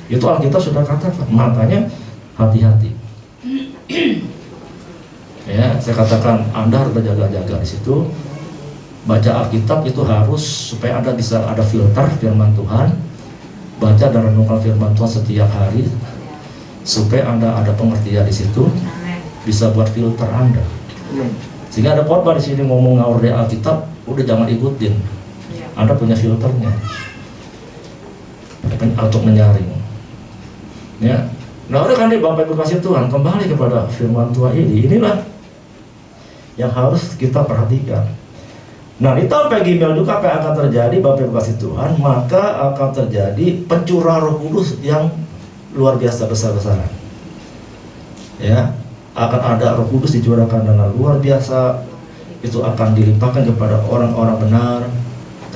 Itu Alkitab sudah katakan, makanya hati-hati. Ya, saya katakan Anda harus berjaga-jaga di situ. Baca Alkitab itu harus supaya Anda bisa ada filter firman Tuhan. Baca dan renungkan firman Tuhan setiap hari supaya Anda ada pengertian di situ, bisa buat filter Anda. Sehingga ada khotbah di sini ngomong ngawur dari Alkitab, udah jangan ikutin. Anda punya filternya untuk menyaring. Ya, nah udah kan Bapak Ibu kasih Tuhan, kembali kepada firman Tuhan ini. Inilah yang harus kita perhatikan. Nah di tahun Pegimel juga apa yang akan terjadi Bapak Ibu kasih Tuhan, maka akan terjadi pencurahan Roh Kudus yang luar biasa besar-besaran. Ya, akan ada Roh Kudus dicurahkan dengan luar biasa. Itu akan dilimpahkan kepada orang-orang benar,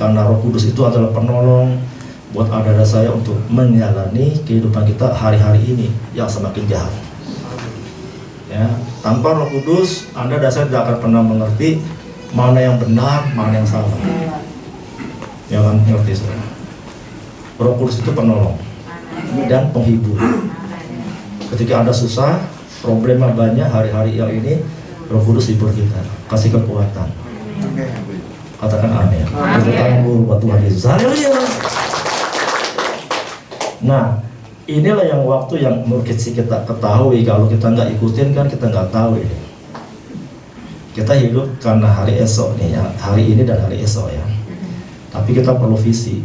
karena Roh Kudus itu adalah penolong buat Anda dan saya untuk menjalani kehidupan kita hari-hari ini yang semakin jahat. Ya, tanpa Roh Kudus, Anda dan saya tidak akan pernah mengerti mana yang benar, mana yang salah. Jangan ngerti saudara. Roh Kudus itu penolong dan penghibur. Ketika Anda susah, problema banyak hari-hari yang ini, Roh Kudus hibur kita, kasih kekuatan. Katakan amin. Beri tangan buat Tuhan Yesus. Haleluya. Nah, inilah yang waktu yang mungkin kita ketahui. Kalau kita nggak ikutin kan kita nggak tahu ini. Kita hidup karena hari esok nih ya, hari ini dan hari esok ya. Tapi kita perlu visi.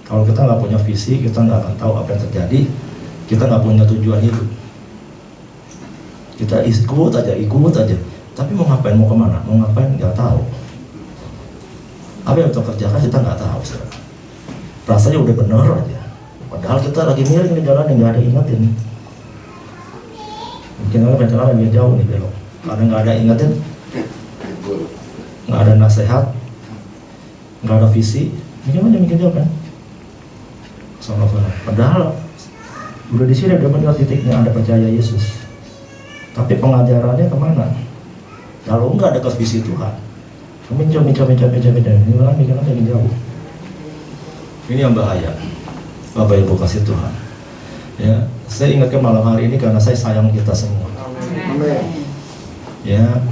Kalau kita nggak punya visi, kita nggak akan tahu apa yang terjadi. Kita nggak punya tujuan hidup. Kita ikut aja. Tapi mau ngapain, mau kemana, mau ngapain nggak tahu. Apa yang kita kerjakan kita nggak tahu. Rasanya udah bener aja. Padahal kita lagi miring di jalan yang nggak ada ingetin. Mungkin orang jalan lebih jauh nih belok, karena nggak ada ingetin, nggak ada nasihat, nggak ada visi. Mungkin jauh kan? Sama-sama. Padahal udah di sini udah benar titiknya Anda percaya Yesus. Tapi pengajarannya kemana? Kalau nggak ada visi Tuhan, minta, ini orang mikirnya lebih jauh. Ini yang bahaya. Bapak Ibu kasih Tuhan. Ya, saya ingatkan malam hari ini karena saya sayang kita semua. Amin. Ya,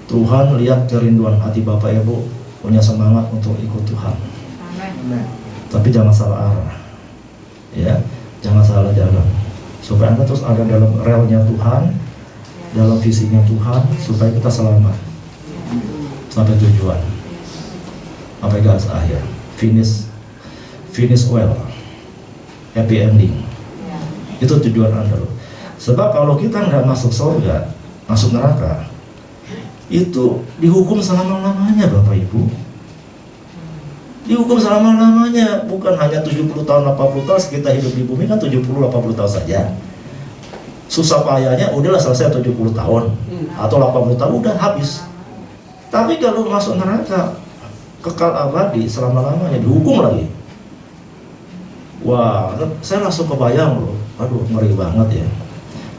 Tuhan lihat kerinduan hati Bapak Ibu, punya semangat untuk ikut Tuhan. Amin. tapi jangan salah arah, ya, jangan salah jalan, supaya Anda terus ada dalam relnya Tuhan, dalam visinya Tuhan, supaya kita selamat sampai tujuan, sampai garis akhir, finish well, happy ending. Itu tujuan Anda loh. Sebab kalau kita nggak masuk surga, masuk neraka, itu dihukum selama-lamanya Bapak Ibu. Dihukum selama-lamanya, bukan hanya 70 tahun, 80 tahun, kita hidup di bumi kan 70-80 tahun saja. Susah payahnya udahlah selesai 70 tahun atau 80 tahun udah habis. Tapi kalau masuk neraka, kekal abadi selama-lamanya, dihukum lagi. Wah, saya langsung kebayang loh, aduh ngeri banget ya.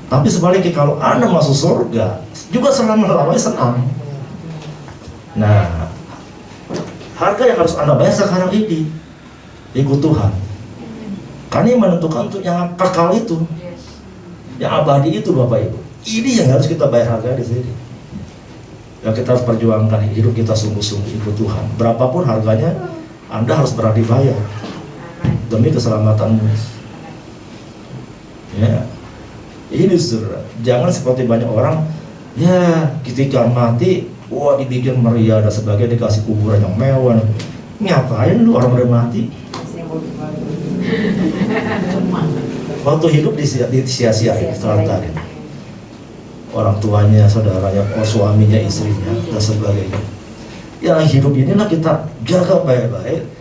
Tapi sebaliknya kalau Anda masuk surga, juga selama-lamanya senang. Nah, harga yang harus Anda bayar sekarang ini, ikut Tuhan. Karena yang menentukan untuk yang kekal itu, yang abadi itu Bapak Ibu. Ini yang harus kita bayar harga di sini. Yang kita harus perjuangkan, hidup kita sungguh-sungguh ikut Tuhan. Berapapun harganya, Anda harus berani bayar demi keselamatanmu. Ya. Ini saudara, jangan seperti banyak orang, ya ketika mati, wah dibikin meriah dan sebagainya, dikasih kuburan yang mewah. Ngapain lu orang udah mati? Waktu hidup disia-siain, telantarin. Orang tuanya, saudaranya, suaminya, istrinya, dan sebagainya. Yang hidup inilah kita jaga baik-baik.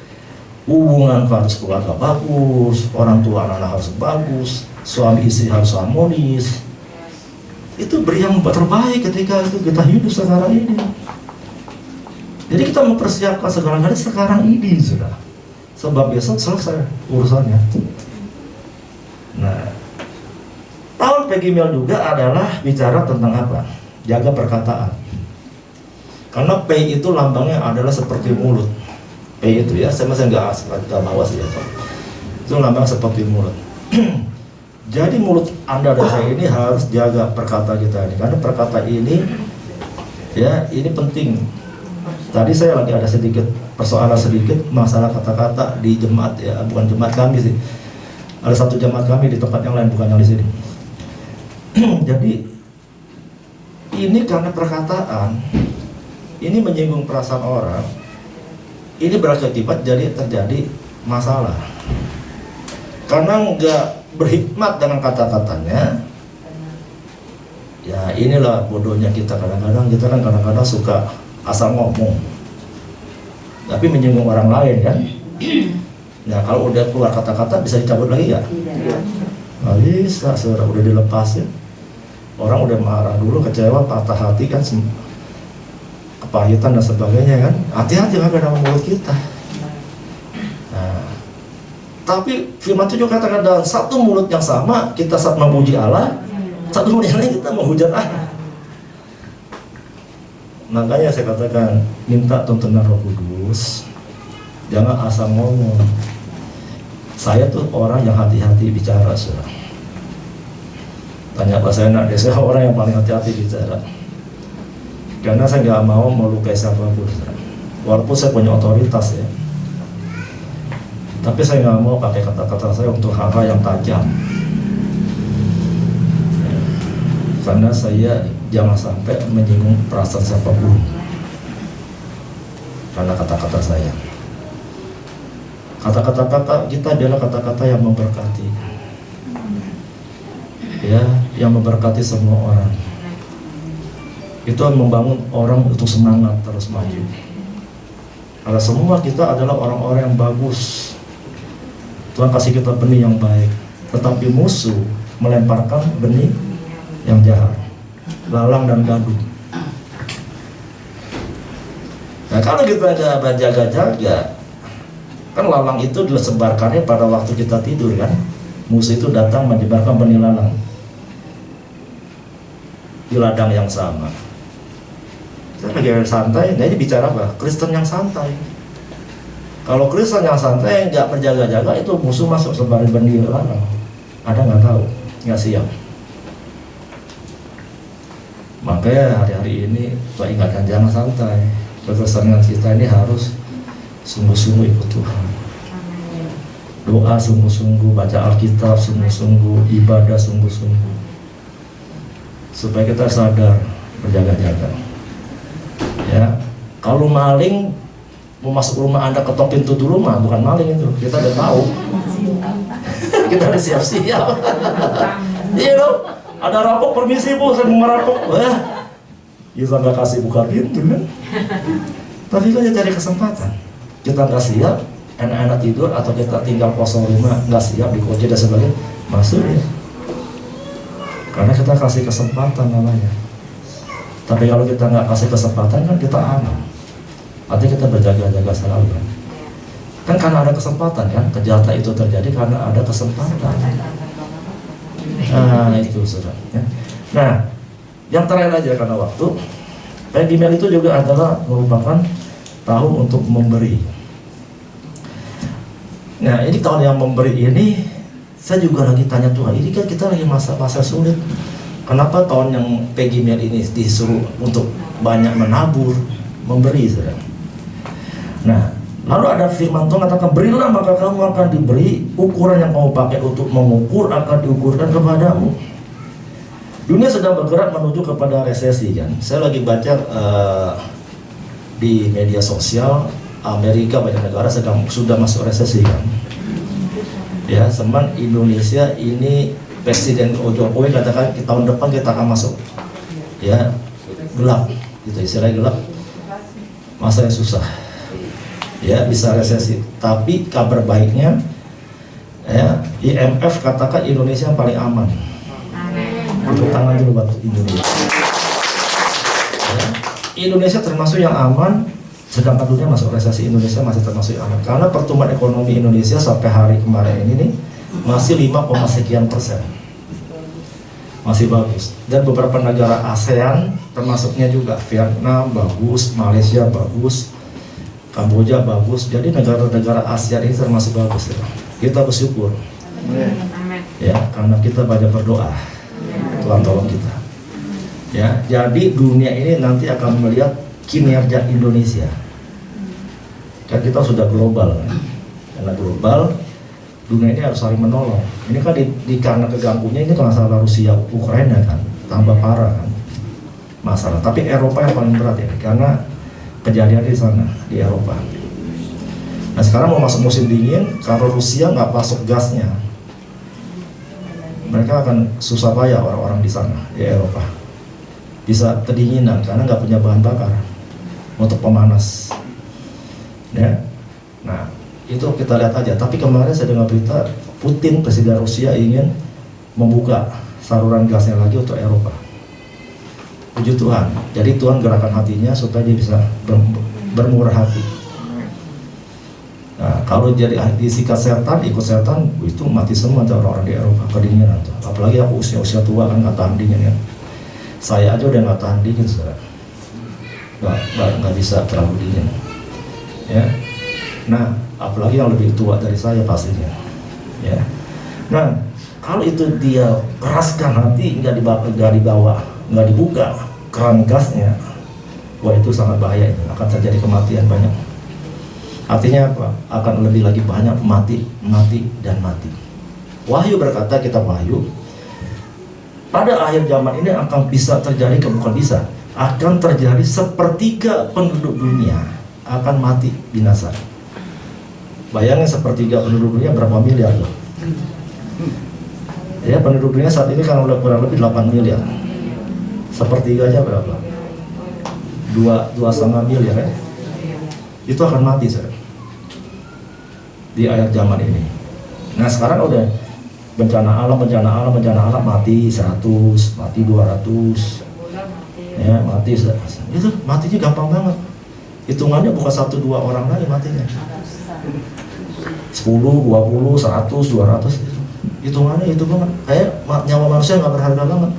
Hubungan harus keluarga bagus, orang tua anak-anak harus bagus, suami istri harus harmonis. Itu beri yang terbaik ketika itu kita hidup sekarang ini. Jadi kita mempersiapkan segala-galanya sekarang ini sudah. Sebab besok selesai urusannya. Nah, tahun Pegimel juga adalah bicara tentang apa? Jaga perkataan. Karena P itu lambangnya adalah seperti mulut. P itu ya, saya masih nggak bawa sih ya. Itu lambang seperti mulut. Jadi mulut Anda dan saya ini harus jaga perkataan kita ini, karena perkataan ini ya ini penting. Tadi saya lagi ada sedikit persoalan sedikit masalah kata-kata di jemaat ya, bukan jemaat kami sih. Ada satu jemaat kami di tempat yang lain, bukan yang di sini. Jadi ini karena perkataan ini menyinggung perasaan orang. Ini berakibat jadi terjadi masalah karena nggak berhikmat dengan kata-katanya. Ya inilah bodohnya kita kadang-kadang. Kita kan kadang-kadang suka asal ngomong tapi menyinggung orang lain kan. Nah kalau udah keluar kata-kata bisa dicabut lagi ya? Nggak bisa, udah dilepasin. Orang udah marah dulu, kecewa, patah hati kan, kepahitan dan sebagainya kan. Hati-hati kan dalam mulut kita. Nah, tapi firman itu juga katakan dalam satu mulut yang sama kita saat memuji Allah, satu mulut yang lain kita menghujat Allah. Makanya saya katakan minta tuntunan Roh Kudus, jangan asal ngomong. Saya tuh orang yang hati-hati bicara, saudara. Tanya Pak saya saya orang yang paling hati-hati bicara. Karena saya nggak mau melukai siapapun, walaupun saya punya otoritas ya. Tapi saya nggak mau pakai kata-kata saya untuk hal-hal yang tajam. Karena saya jangan sampai menyinggung perasaan siapapun karena kata-kata saya. Kata-kata kita adalah kata-kata yang memberkati, ya, yang memberkati semua orang. Itu membangun orang untuk semangat terus maju. Karena semua kita adalah orang-orang yang bagus. Tuhan kasih kita benih yang baik, tetapi musuh melemparkan benih yang jahat, lalang dan gaduh. Nah kalau kita nggak jaga-jaga, kan lalang itu disebarkannya pada waktu kita tidur kan. Musuh itu datang menyebarkan benih lalang di ladang yang sama. Kita lagi santai, nah ini bicara apa? Kristen yang santai. Kalau Kristen yang santai nggak berjaga-jaga, itu musuh masuk sebarin benih lalang. Ada nggak tahu, nggak siap. Makanya hari-hari ini Pak ingatkan jangan santai. Kekristenan kita ini harus sungguh-sungguh ikut Tuhan. doa sungguh-sungguh, baca Alkitab sungguh-sungguh, ibadah sungguh-sungguh, supaya kita sadar berjaga-jaga. Ya, kalau maling mau masuk rumah Anda ketok pintu dulu mah bukan maling itu, kita udah tahu. Kita udah siap-siap. Iya loh, ada rampok, permisi bu, saya mau merampok. Wah, kita nggak kasih buka pintu kan? Tapi kita cari kesempatan. Kita nggak siap, enak-enak tidur, atau kita tinggal kosong rumah, nggak siap, dikunci dan sebagainya, masuk ya. Karena kita kasih kesempatan namanya. Tapi kalau kita nggak kasih kesempatan kan kita aman. Artinya kita berjaga-jaga selalu kan. Kan karena ada kesempatan kan, kejahatan itu terjadi karena ada kesempatan. Nah itu saudara. Ya. Nah, yang terakhir aja karena waktu, Peggy Mel itu juga adalah merupakan tahun untuk memberi. Nah ini tahun yang memberi ini, saya juga lagi tanya Tuhan, ini kan kita lagi masa-masa sulit. Kenapa tahun yang Peggy Mel ini disuruh untuk banyak menabur, memberi saudara. Nah, lalu ada firman Tuhan katakan, berilah maka kamu akan diberi, ukuran yang kamu pakai untuk mengukur akan diukurkan kepadamu. Dunia sedang bergerak menuju kepada resesi kan. Saya lagi baca di media sosial, Amerika banyak negara sudah masuk resesi kan. Ya, semen Indonesia ini Presiden Jokowi katakan tahun depan kita akan masuk ya gelap, gitu istilahnya gelap, masa yang susah. Ya bisa resesi, tapi kabar baiknya ya IMF katakan Indonesia yang paling aman. Tepuk tangan dulu buat Indonesia. Ya, Indonesia termasuk yang aman, sedangkan dunia masuk resesi, Indonesia masih termasuk yang aman. Karena pertumbuhan ekonomi Indonesia sampai hari kemarin ini nih masih 5,sekian persen, masih bagus. Dan beberapa negara ASEAN termasuknya juga Vietnam bagus, Malaysia bagus, Kamboja bagus. Jadi negara-negara ASEAN ini termasuk bagus ya. Kita bersyukur ya, karena kita banyak berdoa. Tuhan tolong kita ya. Jadi dunia ini nanti akan melihat kinerja Indonesia. Kan kita sudah global kan? Karena global, dunia ini harus saling menolong. Ini kan karena keganggunya ini masalah Rusia Ukraina kan, tambah parah kan masalah. Tapi Eropa yang paling berat ya, karena kejadian di sana di Eropa. Nah sekarang mau masuk musim dingin, kalau Rusia nggak masuk gasnya, mereka akan susah payah orang-orang di sana di Eropa. Bisa kedinginan karena nggak punya bahan bakar untuk pemanas. Ya, nah itu kita lihat aja. Tapi kemarin saya dengar berita Putin, presiden Rusia ingin membuka saluran gasnya lagi untuk Eropa. Puji Tuhan. Jadi Tuhan gerakan hatinya supaya dia bisa bermurah hati. Nah, kalau jadi disikat setan, ikut setan, itu mati semua orang-orang di Eropa, kedinginan. Apalagi aku usia tua kan nggak tahan dingin ya. Saya aja udah nggak tahan dingin, saudara. Nggak bisa terlalu dingin. Ya. Nah, apalagi yang lebih tua dari saya pastinya. Ya. Nah, kalau itu dia keraskan hati, nggak dibawa, nggak dibuka keran gasnya, wah itu sangat bahaya, akan terjadi kematian banyak. Artinya apa? Akan lebih lagi banyak mati. Wahyu berkata, kitab Wahyu, pada akhir zaman ini akan bisa terjadi, bukan bisa, akan terjadi sepertiga penduduk dunia akan mati binasa. Bayangin sepertiga penduduk dunia berapa miliar loh. Ya penduduk dunia saat ini kan udah kurang lebih 8 miliar. Sepertiganya berapa? 2,5 miliar ya. Itu akan mati saudara di akhir zaman ini. Nah sekarang udah bencana alam mati 100, mati 200, ya mati itu matinya gampang banget. Hitungannya bukan 1-2 orang lagi matinya. 10, 20, 100, 200 hitungannya itu banget. Kayak nyawa manusia nggak berharga banget.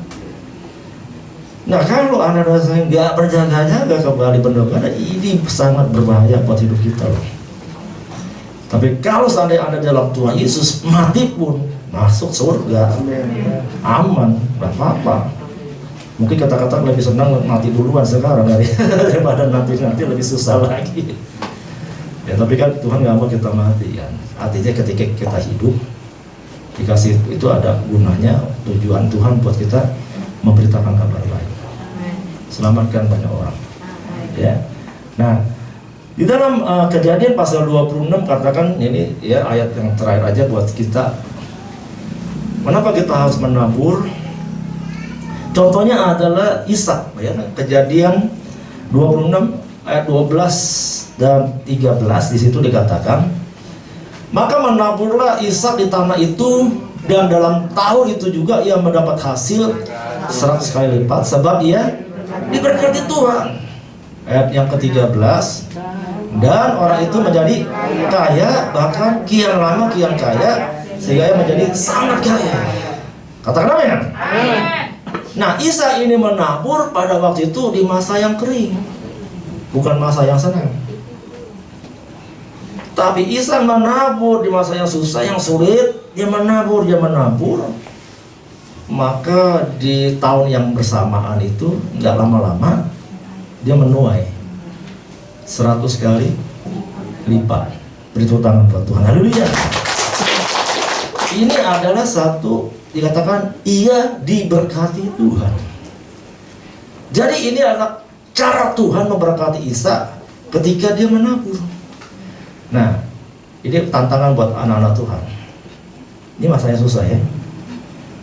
Nah kalau Anda rasanya nggak berjaga-jaga kembali benar-benar, ini sangat berbahaya buat hidup kita loh. Tapi kalau seandainya Anda dalam Tuhan Yesus, mati pun masuk surga, aman, nggak apa-apa. Mungkin kata-kata lebih senang mati duluan sekarang daripada nanti lebih susah lagi. Ya tapi kan Tuhan nggak mau kita mati kan. Artinya ketika kita hidup dikasih itu ada gunanya, tujuan Tuhan buat kita memberitakan kabar baik, selamatkan banyak orang. Ya. Nah, di dalam Kejadian pasal 26 katakan ini ya ayat yang terakhir aja buat kita. Kenapa kita harus menabur? Contohnya adalah Ishak, ya. Kejadian 26 ayat 12 dan 13 di situ dikatakan, maka menaburlah Ishak di tanah itu, dan dalam tahun itu juga ia mendapat hasil 100 kali lipat, sebab ia diberkati Tuhan. Ayat yang ke-13, dan orang itu menjadi kaya, bahkan kian lama kian kaya, sehingga ia menjadi sangat kaya. Katakan amin. Nah, Ishak ini menabur pada waktu itu di masa yang kering, bukan masa yang senang. Tapi Ishak menabur di masa yang susah, yang sulit. Dia menabur. Maka di tahun yang bersamaan itu, nggak lama-lama dia menuai 100 kali lipat. Beri tepuk tangan buat Tuhan. Haleluya. Ini adalah satu, dikatakan ia diberkati Tuhan. Jadi ini adalah cara Tuhan memberkati Ishak ketika dia menabur. Nah, ini tantangan buat anak-anak Tuhan. Ini masanya susah ya.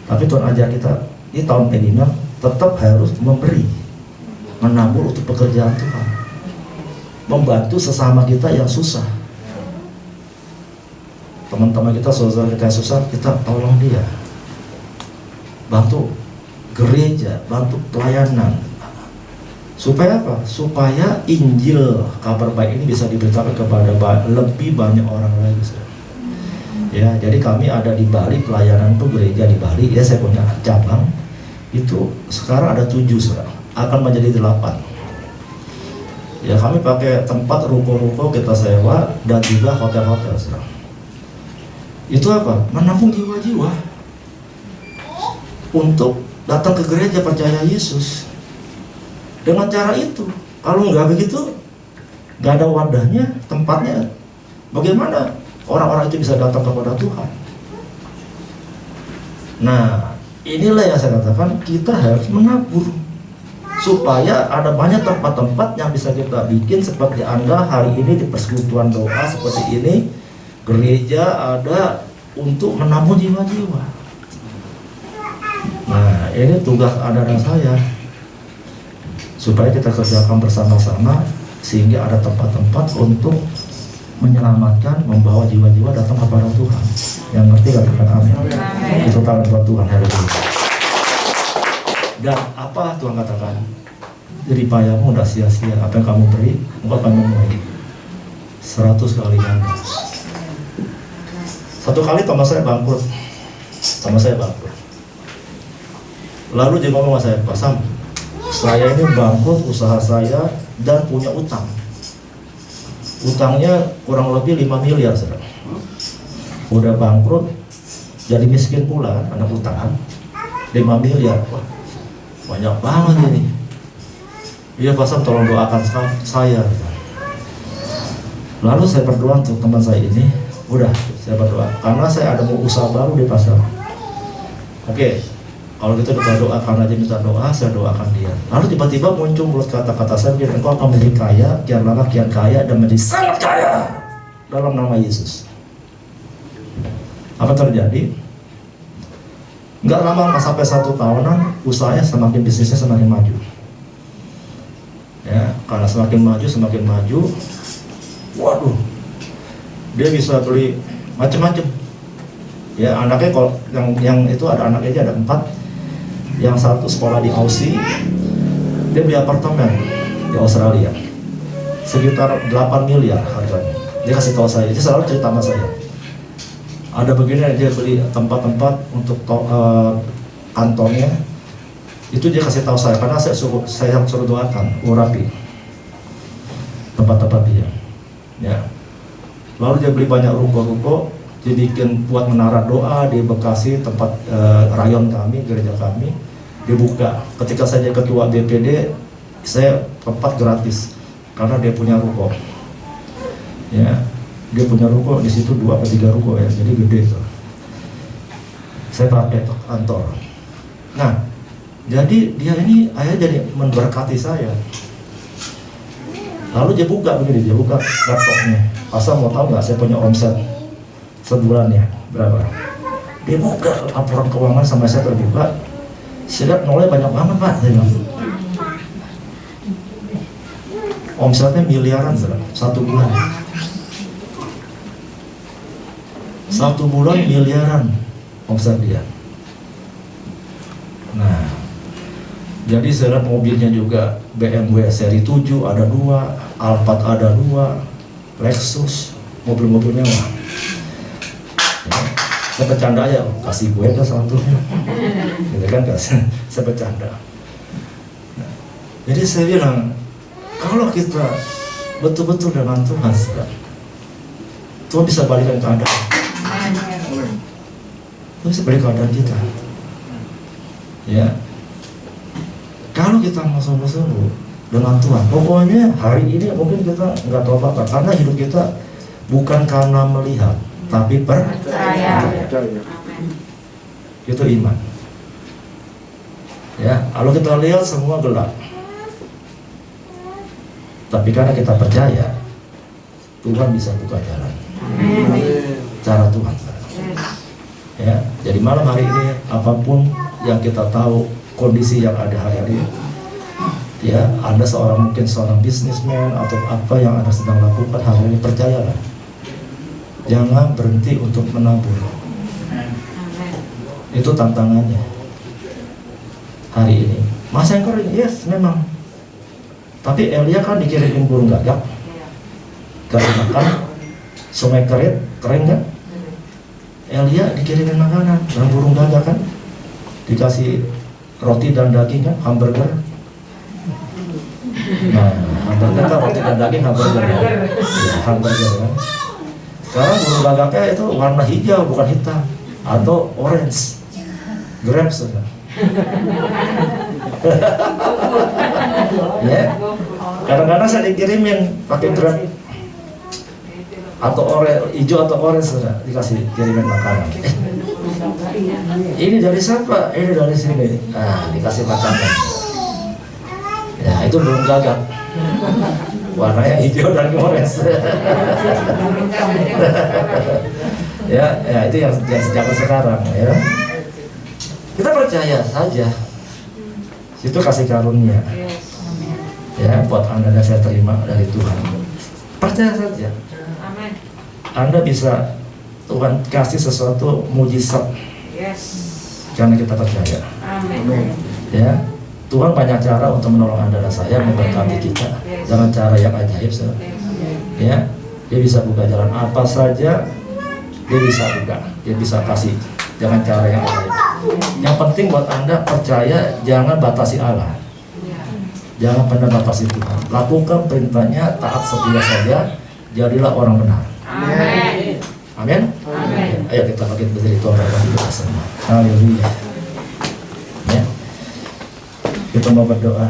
Tapi Tuhan ajar kita di tahun ke-5 tetap harus memberi, menabur untuk pekerjaan Tuhan, membantu sesama kita yang susah. Teman-teman kita, saudara kita yang susah, kita tolong dia, bantu gereja, bantu pelayanan. Supaya apa? Supaya Injil, kabar baik ini bisa diberitakan kepada lebih banyak orang lagi. Ya, jadi kami ada di Bali, pelayanan tuh gereja di Bali. Ya, saya punya cabang. Itu sekarang ada 7 sekarang, akan menjadi 8. Ya, kami pakai tempat ruko-ruko kita sewa dan juga hotel-hotel sekarang. Itu apa? Menampung jiwa-jiwa untuk datang ke gereja percaya Yesus. Dengan cara itu, kalau nggak begitu, nggak ada wadahnya, tempatnya, bagaimana orang-orang itu bisa datang kepada Tuhan? Nah, inilah yang saya katakan, kita harus menabur supaya ada banyak tempat-tempat yang bisa kita bikin seperti Anda hari ini di persekutuan doa seperti ini, gereja ada untuk menabur jiwa-jiwa. Nah, ini tugas Anda dan saya, supaya kita kerjakan bersama-sama sehingga ada tempat-tempat untuk menyelamatkan, membawa jiwa-jiwa datang kepada Tuhan. Yang ngerti katakan amin. Itu tangan buat Tuhan hari ini. Dan apa Tuhan katakan? Jadi payamu tidak sia-sia. Apa yang kamu beri, engkau akan memenuhi 100 kali ganda. Satu kali teman saya bangkrut. Lalu dia ngomong sama saya, Pak Sam, saya ini bangkrut usaha saya dan punya utang. Utangnya kurang lebih 5 miliar saudara. Udah bangkrut, jadi miskin pula kan, anak utangan 5 miliar. Wah, banyak banget ini. Iya Pak Sam, tolong doakan saya. Lalu saya berdoa untuk teman saya ini. Udah, saya berdoa karena saya ada mau usaha baru di pasar. Oke, kalau gitu kita doakan aja, minta doa, saya doakan dia. Lalu tiba-tiba muncul mulut kata-kata saya, engkau akan menjadi kaya, kian lama kian kaya, dan menjadi sangat kaya dalam nama Yesus. Apa terjadi? Nggak lama, nggak sampai 1 tahunan, usahanya semakin, bisnisnya semakin maju. Ya, karena semakin maju, waduh, dia bisa beli macam-macam. Ya, anaknya kalau yang itu ada anaknya aja ada 4. Yang satu sekolah di Aussie, dia beli apartemen di Australia sekitar 8 miliar harganya. Dia kasih tahu saya, dia selalu cerita sama saya. Ada begini, dia beli tempat-tempat untuk kantornya. Itu dia kasih tahu saya, karena saya suruh doakan, urapi tempat-tempat dia. Ya. Lalu dia beli banyak ruko-ruko, dia bikin buat menara doa di Bekasi, tempat rayon kami, gereja kami, dibuka. Ketika saya jadi ketua BPD, saya tempat gratis karena dia punya ruko. Ya, dia punya ruko di situ 2 atau 3 ruko ya, jadi gede tuh. Saya pakai kantor. Nah, jadi dia ini ayah jadi memberkati saya. Lalu dia buka begini, dia buka laptopnya. Pasal mau tahu nggak saya punya omset sebulannya berapa? Dia buka laporan keuangan sama saya terbuka. Saya lihat nolnya banyak banget Pak. Saya bilang, omsetnya miliaran satu bulan. 1 bulan miliaran omset dia. Nah, jadi saya lihat mobilnya juga BMW seri 7 ada 2, Alphard ada 2, Lexus, mobil-mobil mewah. Ya, saya bercanda aja, kasih gue kan satunya, gitu kan, saya bercanda. Nah, jadi saya bilang, kalau kita betul-betul dengan Tuhan, Tuhan bisa balikan keadaan. Tuhan bisa balik keadaan kita. Ya, kalau kita mau sungguh-sungguh dengan Tuhan, pokoknya hari ini mungkin kita nggak tahu apa-apa, karena hidup kita bukan karena melihat, tapi percaya. Itu iman. Ya, kalau kita lihat semua gelap, tapi karena kita percaya, Tuhan bisa buka jalan. Cara Tuhan. Ya, jadi malam hari ini apapun yang kita tahu kondisi yang ada hari-hari, ya, Anda mungkin seorang bisnismen atau apa yang Anda sedang lakukan hari ini, percayalah, jangan berhenti untuk menabur. Itu tantangannya hari ini. Masa yang kering, yes memang. Tapi Elia kan dikirimin burung gagak, kasih makan, sungai kering kan? Elia dikirimin makanan, dan burung gagak kan, dikasih roti dan daging kan, hamburger. Nah, hamburger kan roti dan daging, hamburger ya, hamburger kan. Sekarang burung gagaknya itu warna hijau bukan hitam, atau orange, grapes kan. Ya, kadang-kadang saya dikirimin pakai grab atau hijau atau orange, dikasih kiriman makanan. Ini dari siapa? Ini dari sini. Nah, dikasih makanan. Ya, itu belum gagak. Warnanya hijau dan orange. Ya, itu yang sejak sekarang ya. Kita percaya saja. Itu kasih karunia. Ya, buat Anda dan saya terima dari Tuhan. Percaya saja. Anda bisa, Tuhan kasih sesuatu mujizat. Karena kita percaya. Ya, Tuhan banyak cara untuk menolong Anda dan saya, memberkati kita dengan cara yang ajaib. Ya, Dia bisa buka jalan apa saja, Dia bisa buka, Dia bisa kasih dengan cara yang ajaib. Yang penting buat Anda percaya, jangan batasi Allah. Jangan pernah batasi Tuhan. Lakukan perintahnya, taat setia saja, jadilah orang benar. Amin. Amin. Ayo kita bangkit berdiri, Tuhan bagi kita semua. Haleluya. Ya. Kita mau berdoa.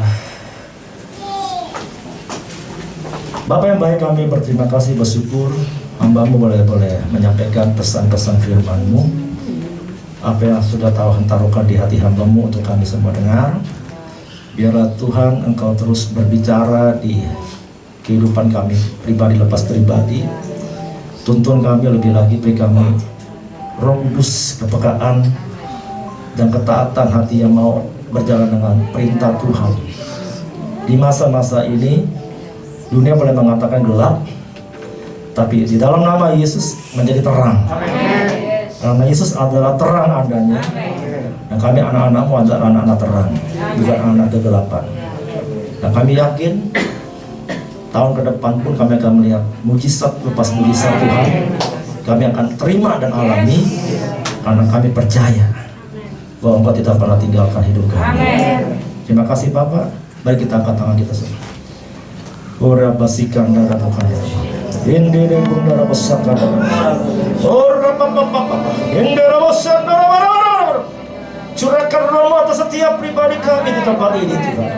Bapa yang baik, kami berterima kasih, bersyukur hamba-Mu boleh menyampaikan pesan-pesan firman-Mu. Apa yang sudah tahu taruhkan di hati hamba-Mu untuk kami semua dengar. Biarlah Tuhan Engkau terus berbicara di kehidupan kami pribadi lepas pribadi. Tuntun kami lebih lagi, beri kami Roh Kudus, kepekaan dan ketaatan hati yang mau berjalan dengan perintah Tuhan. Di masa-masa ini dunia boleh mengatakan gelap, tapi di dalam nama Yesus menjadi terang. Karena Yesus adalah terang adanya, dan kami anak-anak-Mu adalah anak-anak terang, bukan anak kegelapan. Dan kami yakin tahun ke depan pun kami akan melihat mujizat lepas mujizat Tuhan. Kami akan terima dan alami, karena kami percaya bahwa Engkau tidak pernah tinggalkan hidup kami. Terima kasih Bapak. Mari kita angkat tangan kita semua. Ora basikan darah bukan Indere kundara besaka darah. Ora papa. Indere bosan darah. Curahkan rahmat atas setiap pribadi kami di tempat ini Tuhan.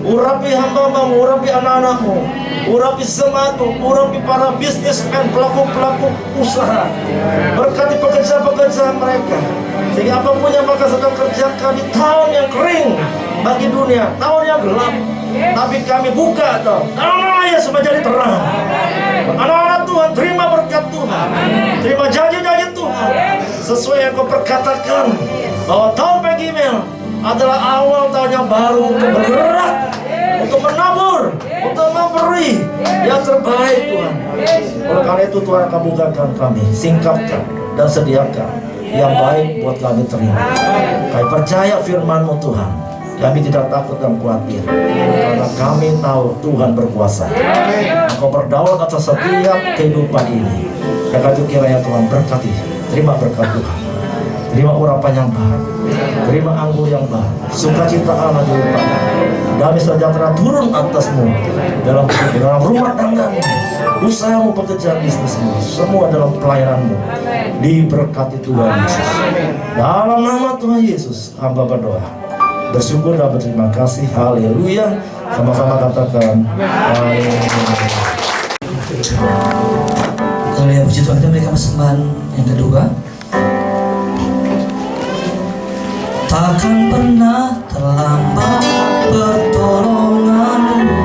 Urapi hamba-Mu, urapi anak-anak-Mu, urapi semangat-Mu, urapi para bisnismen, pelaku-pelaku usaha. Berkati pekerja-pekerja mereka, sehingga apapun yang mereka sedang kerjakan di tahun yang kering bagi dunia, tahun yang gelap, tapi kami buka tahun Yesus menjadi terang. Anak-anak Tuhan, terima berkat Tuhan, terima janji-janji Tuhan, sesuai yang Kau perkatakan bahwa tahun Pegimel adalah awal tahun yang baru untuk bergerak, untuk menabur, untuk memberi yang terbaik Tuhan. Oleh karena itu Tuhan akan bukakan kami, singkapkan dan sediakan yang baik buat kami terima. Kami percaya firman-Mu Tuhan, kami tidak takut dan khawatir, karena kami tahu Tuhan berkuasa. Engkau berdaulat atas setiap kehidupan ini. Karena itu kiranya Tuhan berkati. Terima berkat Tuhan, terima urapan yang baru, terima anggur yang baru, sukacita Allah dilimpahkan, damai sejahtera turun atasmu dalam rumah tanggamu, usahamu, pekerjaan bisnismu, semua dalam pelayananmu. Diberkati Tuhan Yesus. Dalam nama Tuhan Yesus hamba berdoa, bersyukur dan berterima kasih. Haleluya. Sama-sama katakan haleluya. Haleluya, puji Tuhan. Kita berikan persembahan yang kedua. Takkan pernah terlambat pertolonganmu,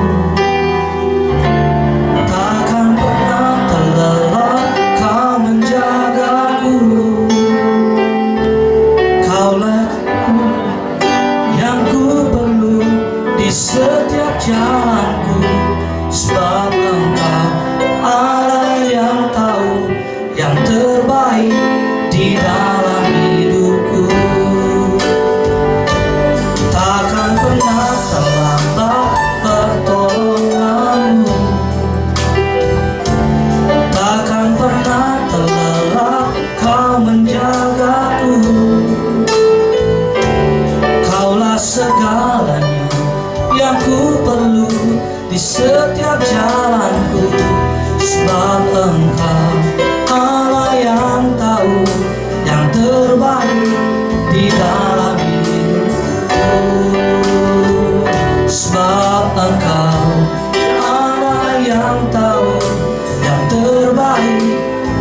takkan pernah terlelah Kau menjagaku. Kaulah yang ku perlu di setiap jalanku, sebab Engkau Allah yang tahu yang terbaik di dalam hidupku. Takkan pernah terlambat pertolonganmu, takkan pernah terlelah Kau menjagaku. Kaulah segalanya yang ku perlu di setiap jalanku, sebab Engkau Allah yang tahu yang terbaik di dalam hidupku. Sebab Engkau Allah yang tahu yang terbaik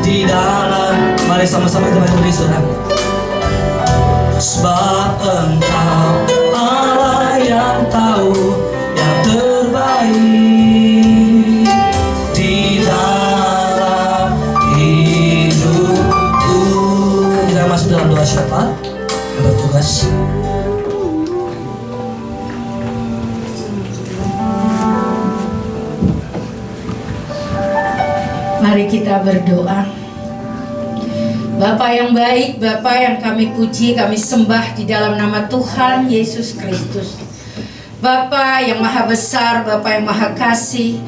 di dalam. Mari sama-sama kita berdiri saudara. Sebab Engkau Allah yang tahu yang terbaik di dalam hidupku. Kita masuk dalam doa syafaat yang bertugas. Mari kita berdoa. Bapa yang baik, Bapa yang kami puji, kami sembah di dalam nama Tuhan Yesus Kristus. Bapa yang maha besar, Bapa yang maha kasih,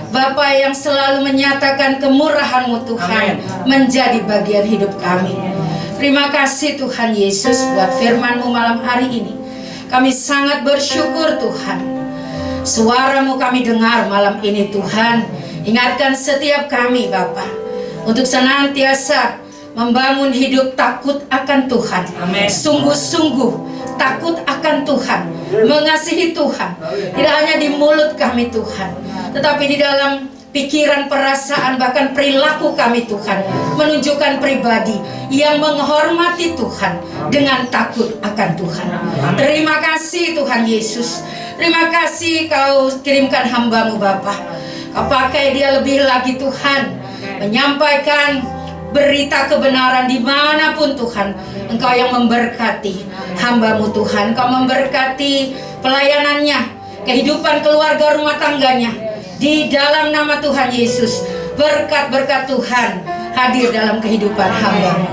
Bapa yang selalu menyatakan kemurahan-Mu Tuhan menjadi bagian hidup kami. Terima kasih Tuhan Yesus buat firman-Mu malam hari ini. Kami sangat bersyukur Tuhan. Suara-Mu kami dengar malam ini Tuhan. Ingatkan setiap kami Bapa untuk senantiasa membangun hidup takut akan Tuhan. Sungguh-sungguh takut akan Tuhan, mengasihi Tuhan. Tidak hanya di mulut kami Tuhan, tetapi di dalam pikiran, perasaan, bahkan perilaku kami Tuhan, menunjukkan pribadi yang menghormati Tuhan dengan takut akan Tuhan. Terima kasih Tuhan Yesus. Terima kasih Kau kirimkan hamba-Mu Bapa. Kau pakai dia lebih lagi Tuhan, menyampaikan berita kebenaran dimanapun Tuhan. Engkau yang memberkati hamba-Mu Tuhan. Engkau memberkati pelayanannya, kehidupan keluarga rumah tangganya. Di dalam nama Tuhan Yesus, berkat-berkat Tuhan hadir dalam kehidupan hamba-Mu.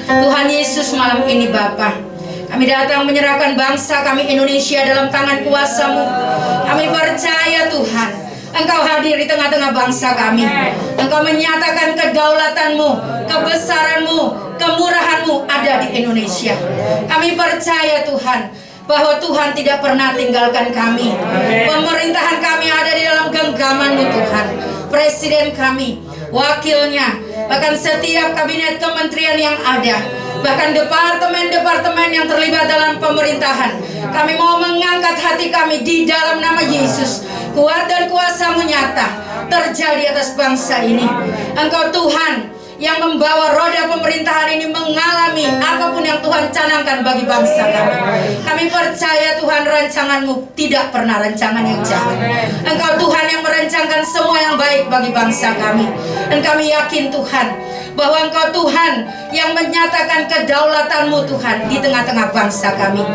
Tuhan Yesus, malam ini Bapa, kami datang menyerahkan bangsa kami Indonesia dalam tangan kuasa-Mu. Kami percaya Tuhan, Engkau hadir di tengah-tengah bangsa kami. Engkau menyatakan kedaulatan-Mu, kebesaran-Mu, kemurahan-Mu ada di Indonesia. Kami percaya Tuhan bahwa Tuhan tidak pernah tinggalkan kami. Pemerintahan kami ada di dalam genggaman-Mu Tuhan. Presiden kami, wakilnya, bahkan setiap kabinet kementerian yang ada, bahkan departemen-departemen yang terlibat dalam pemerintahan. Kami mau mengangkat hati kami di dalam nama Yesus. Kuat dan kuasa-Mu nyata terjadi atas bangsa ini. Engkau Tuhan yang membawa roda pemerintahan ini mengalami apapun yang Tuhan canangkan bagi bangsa kami. Kami percaya Tuhan, rancangan-Mu tidak pernah rancangan yang jahat. Engkau Tuhan yang merancangkan semua yang baik bagi bangsa kami. Dan kami yakin Tuhan bahwa Engkau Tuhan yang menyatakan kedaulatan-Mu Tuhan di tengah-tengah bangsa kami.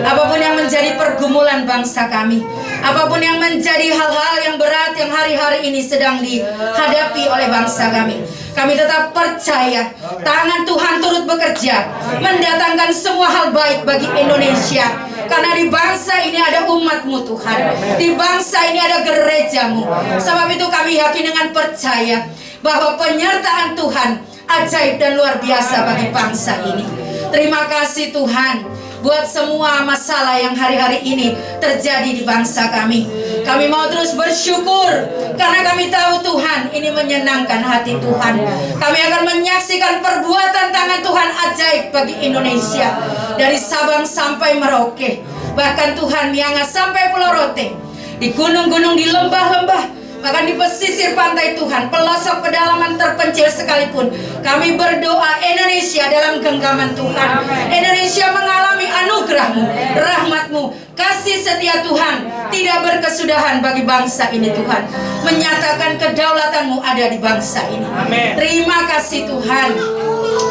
Apapun yang menjadi pergumulan bangsa kami, apapun yang menjadi hal-hal yang berat yang hari-hari ini sedang dihadapi oleh bangsa kami, kami tetap percaya tangan Tuhan turut bekerja mendatangkan semua hal baik bagi Indonesia. Karena di bangsa ini ada umat-Mu Tuhan, di bangsa ini ada gereja-Mu. Sebab itu kami yakin dengan percaya bahwa penyertaan Tuhan ajaib dan luar biasa bagi bangsa ini. Terima kasih Tuhan buat semua masalah yang hari-hari ini terjadi di bangsa kami. Kami mau terus bersyukur karena kami tahu Tuhan ini menyenangkan hati Tuhan. Kami akan menyaksikan perbuatan tangan Tuhan ajaib bagi Indonesia, dari Sabang sampai Merauke, bahkan Tuhan Miangas sampai Pulau Rote, di gunung-gunung, di lembah-lembah, bahkan di pesisir pantai Tuhan, pelosok pedalaman terpencil sekalipun. Kami berdoa Indonesia dalam genggaman Tuhan. Indonesia mengalami anugerah-Mu, rahmat-Mu, kasih setia Tuhan tidak berkesudahan bagi bangsa ini Tuhan. Menyatakan kedaulatan-Mu ada di bangsa ini. Terima kasih Tuhan.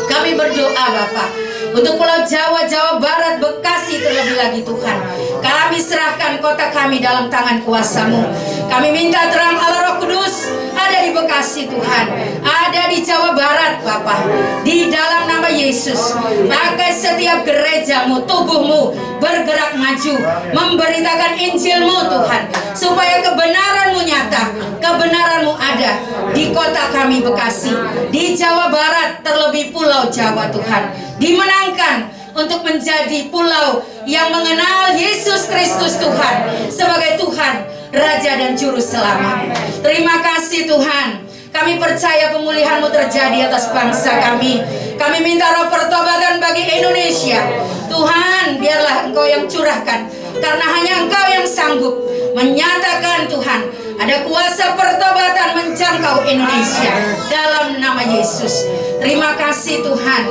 Kami berdoa Bapa untuk Pulau Jawa, Jawa Barat, Bekasi terlebih lagi Tuhan. Kami serahkan kota kami dalam tangan kuasa-Mu. Kami minta terang Allah Roh Kudus ada di Bekasi Tuhan, ada di Jawa Barat Bapa. Di dalam nama Yesus, pakai setiap gereja-Mu, tubuh-Mu bergerak maju, memberitakan Injil-Mu Tuhan, supaya kebenaran-Mu nyata, kebenaran-Mu ada di kota kami Bekasi, di Jawa Barat, terlebih Pulau Jawa Tuhan, dimenangkan untuk menjadi pulau yang mengenal Yesus Kristus Tuhan sebagai Tuhan, Raja dan Juru Selamat. Terima kasih Tuhan. Kami percaya pemulihan-Mu terjadi atas bangsa kami. Kami minta roh pertobatan bagi Indonesia. Tuhan, biarlah Engkau yang curahkan, karena hanya Engkau yang sanggup menyatakan Tuhan ada kuasa pertobatan menjangkau Indonesia dalam nama Yesus. Terima kasih Tuhan.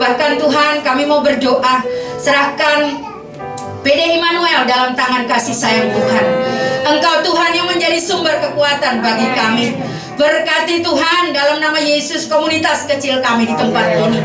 Bahkan Tuhan, kami mau berdoa, serahkan PD Immanuel dalam tangan kasih sayang Tuhan. Engkau Tuhan yang menjadi sumber kekuatan bagi kami. Berkati Tuhan dalam nama Yesus komunitas kecil kami di tempat ini.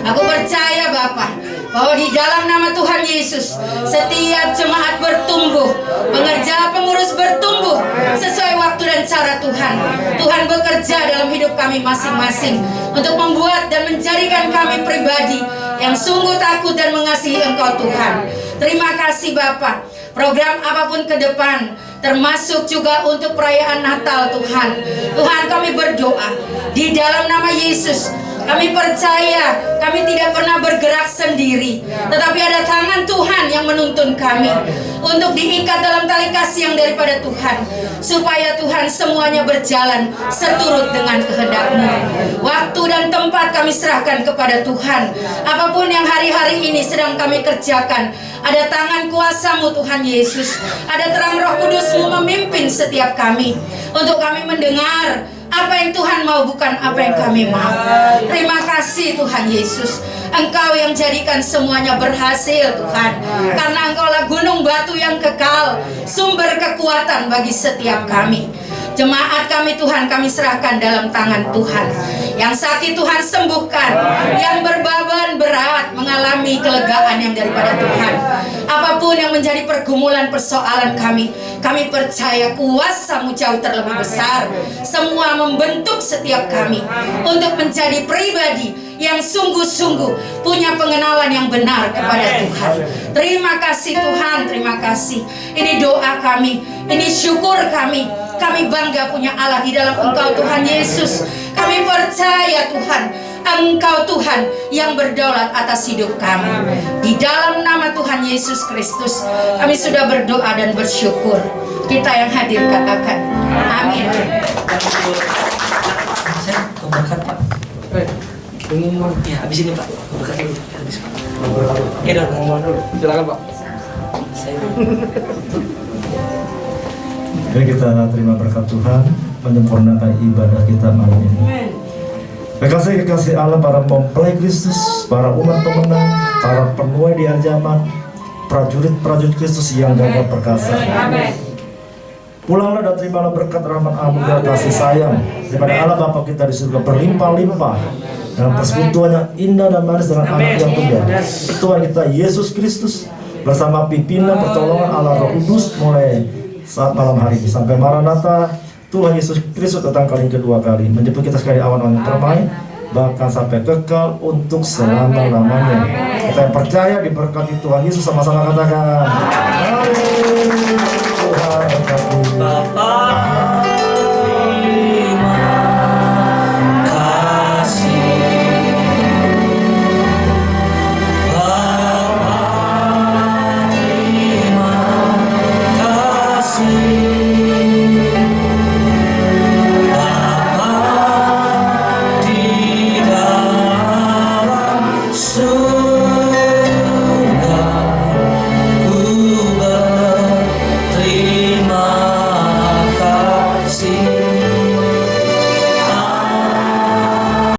Aku percaya Bapa bahwa di dalam nama Tuhan Yesus setiap jemaat bertumbuh, pengerja pengurus bertumbuh sesuai waktu dan cara Tuhan. Tuhan bekerja dalam hidup kami masing-masing untuk membuat dan menjadikan kami pribadi yang sungguh takut dan mengasihi Engkau Tuhan. Terima kasih Bapa. Program apapun ke depan, termasuk juga untuk perayaan Natal Tuhan. Tuhan, kami berdoa di dalam nama Yesus. Kami percaya kami tidak pernah bergerak sendiri, tetapi ada tangan Tuhan yang menuntun kami untuk diikat dalam tali kasih yang daripada Tuhan, supaya Tuhan semuanya berjalan seturut dengan kehendak-Mu. Waktu dan tempat kami serahkan kepada Tuhan. Apapun yang hari-hari ini sedang kami kerjakan, ada tangan kuasa-Mu Tuhan Yesus, ada terang Roh Kudus-Mu memimpin setiap kami, untuk kami mendengar apa yang Tuhan mau, bukan apa yang kami mau. Terima kasih Tuhan Yesus. Engkau yang jadikan semuanya berhasil Tuhan, karena Engkaulah gunung batu yang kekal, sumber kekuatan bagi setiap kami. Jemaat kami Tuhan, kami serahkan dalam tangan Tuhan. Yang sakit Tuhan sembuhkan, yang berbeban berat mengalami kelegaan yang daripada Tuhan. Apapun yang menjadi pergumulan persoalan kami percaya kuasa-Mu jauh terlebih besar. Semua membentuk setiap kami untuk menjadi pribadi yang sungguh-sungguh punya pengenalan yang benar kepada Tuhan. Terima kasih Tuhan, terima kasih. Ini doa kami, ini syukur kami. Kami bangga punya Allah di dalam Engkau Tuhan Yesus. Kami percaya Tuhan, Engkau Tuhan yang berdaulat atas hidup kami. Di dalam nama Tuhan Yesus Kristus kami sudah berdoa dan bersyukur. Kita yang hadir katakan amin. Saya keberkat Pak. Ya, habis ini Pak. Berkat dulu. Oke, dan ngomong dulu. Silakan Pak. Saya Mari kita terima berkat Tuhan menyempurnakan ibadah kita malam ini. Kekasih Allah, para mempelai Kristus, para umat pemenang, para penuai di akhir zaman, prajurit Kristus yang gagah perkasa. Pulanglah dan terimalah berkat rahmat anugerah kasih sayang daripada Allah Bapa kita di surga berlimpah-limpah dalam persekutuan yang indah dan manis dengan anak yang mulia, Tuhan kita Yesus Kristus, bersama pimpinan pertolongan Allah Roh Kudus mulai saat malam hari ini sampai Maranatha Tuhan Yesus Kristus datang kali kedua kali menjemput kita sekali awan-awan yang permai, bahkan sampai kekal untuk selama-lamanya. Kita yang percaya diberkati Tuhan Yesus, sama-sama katakan Amin. Tuhan berkati.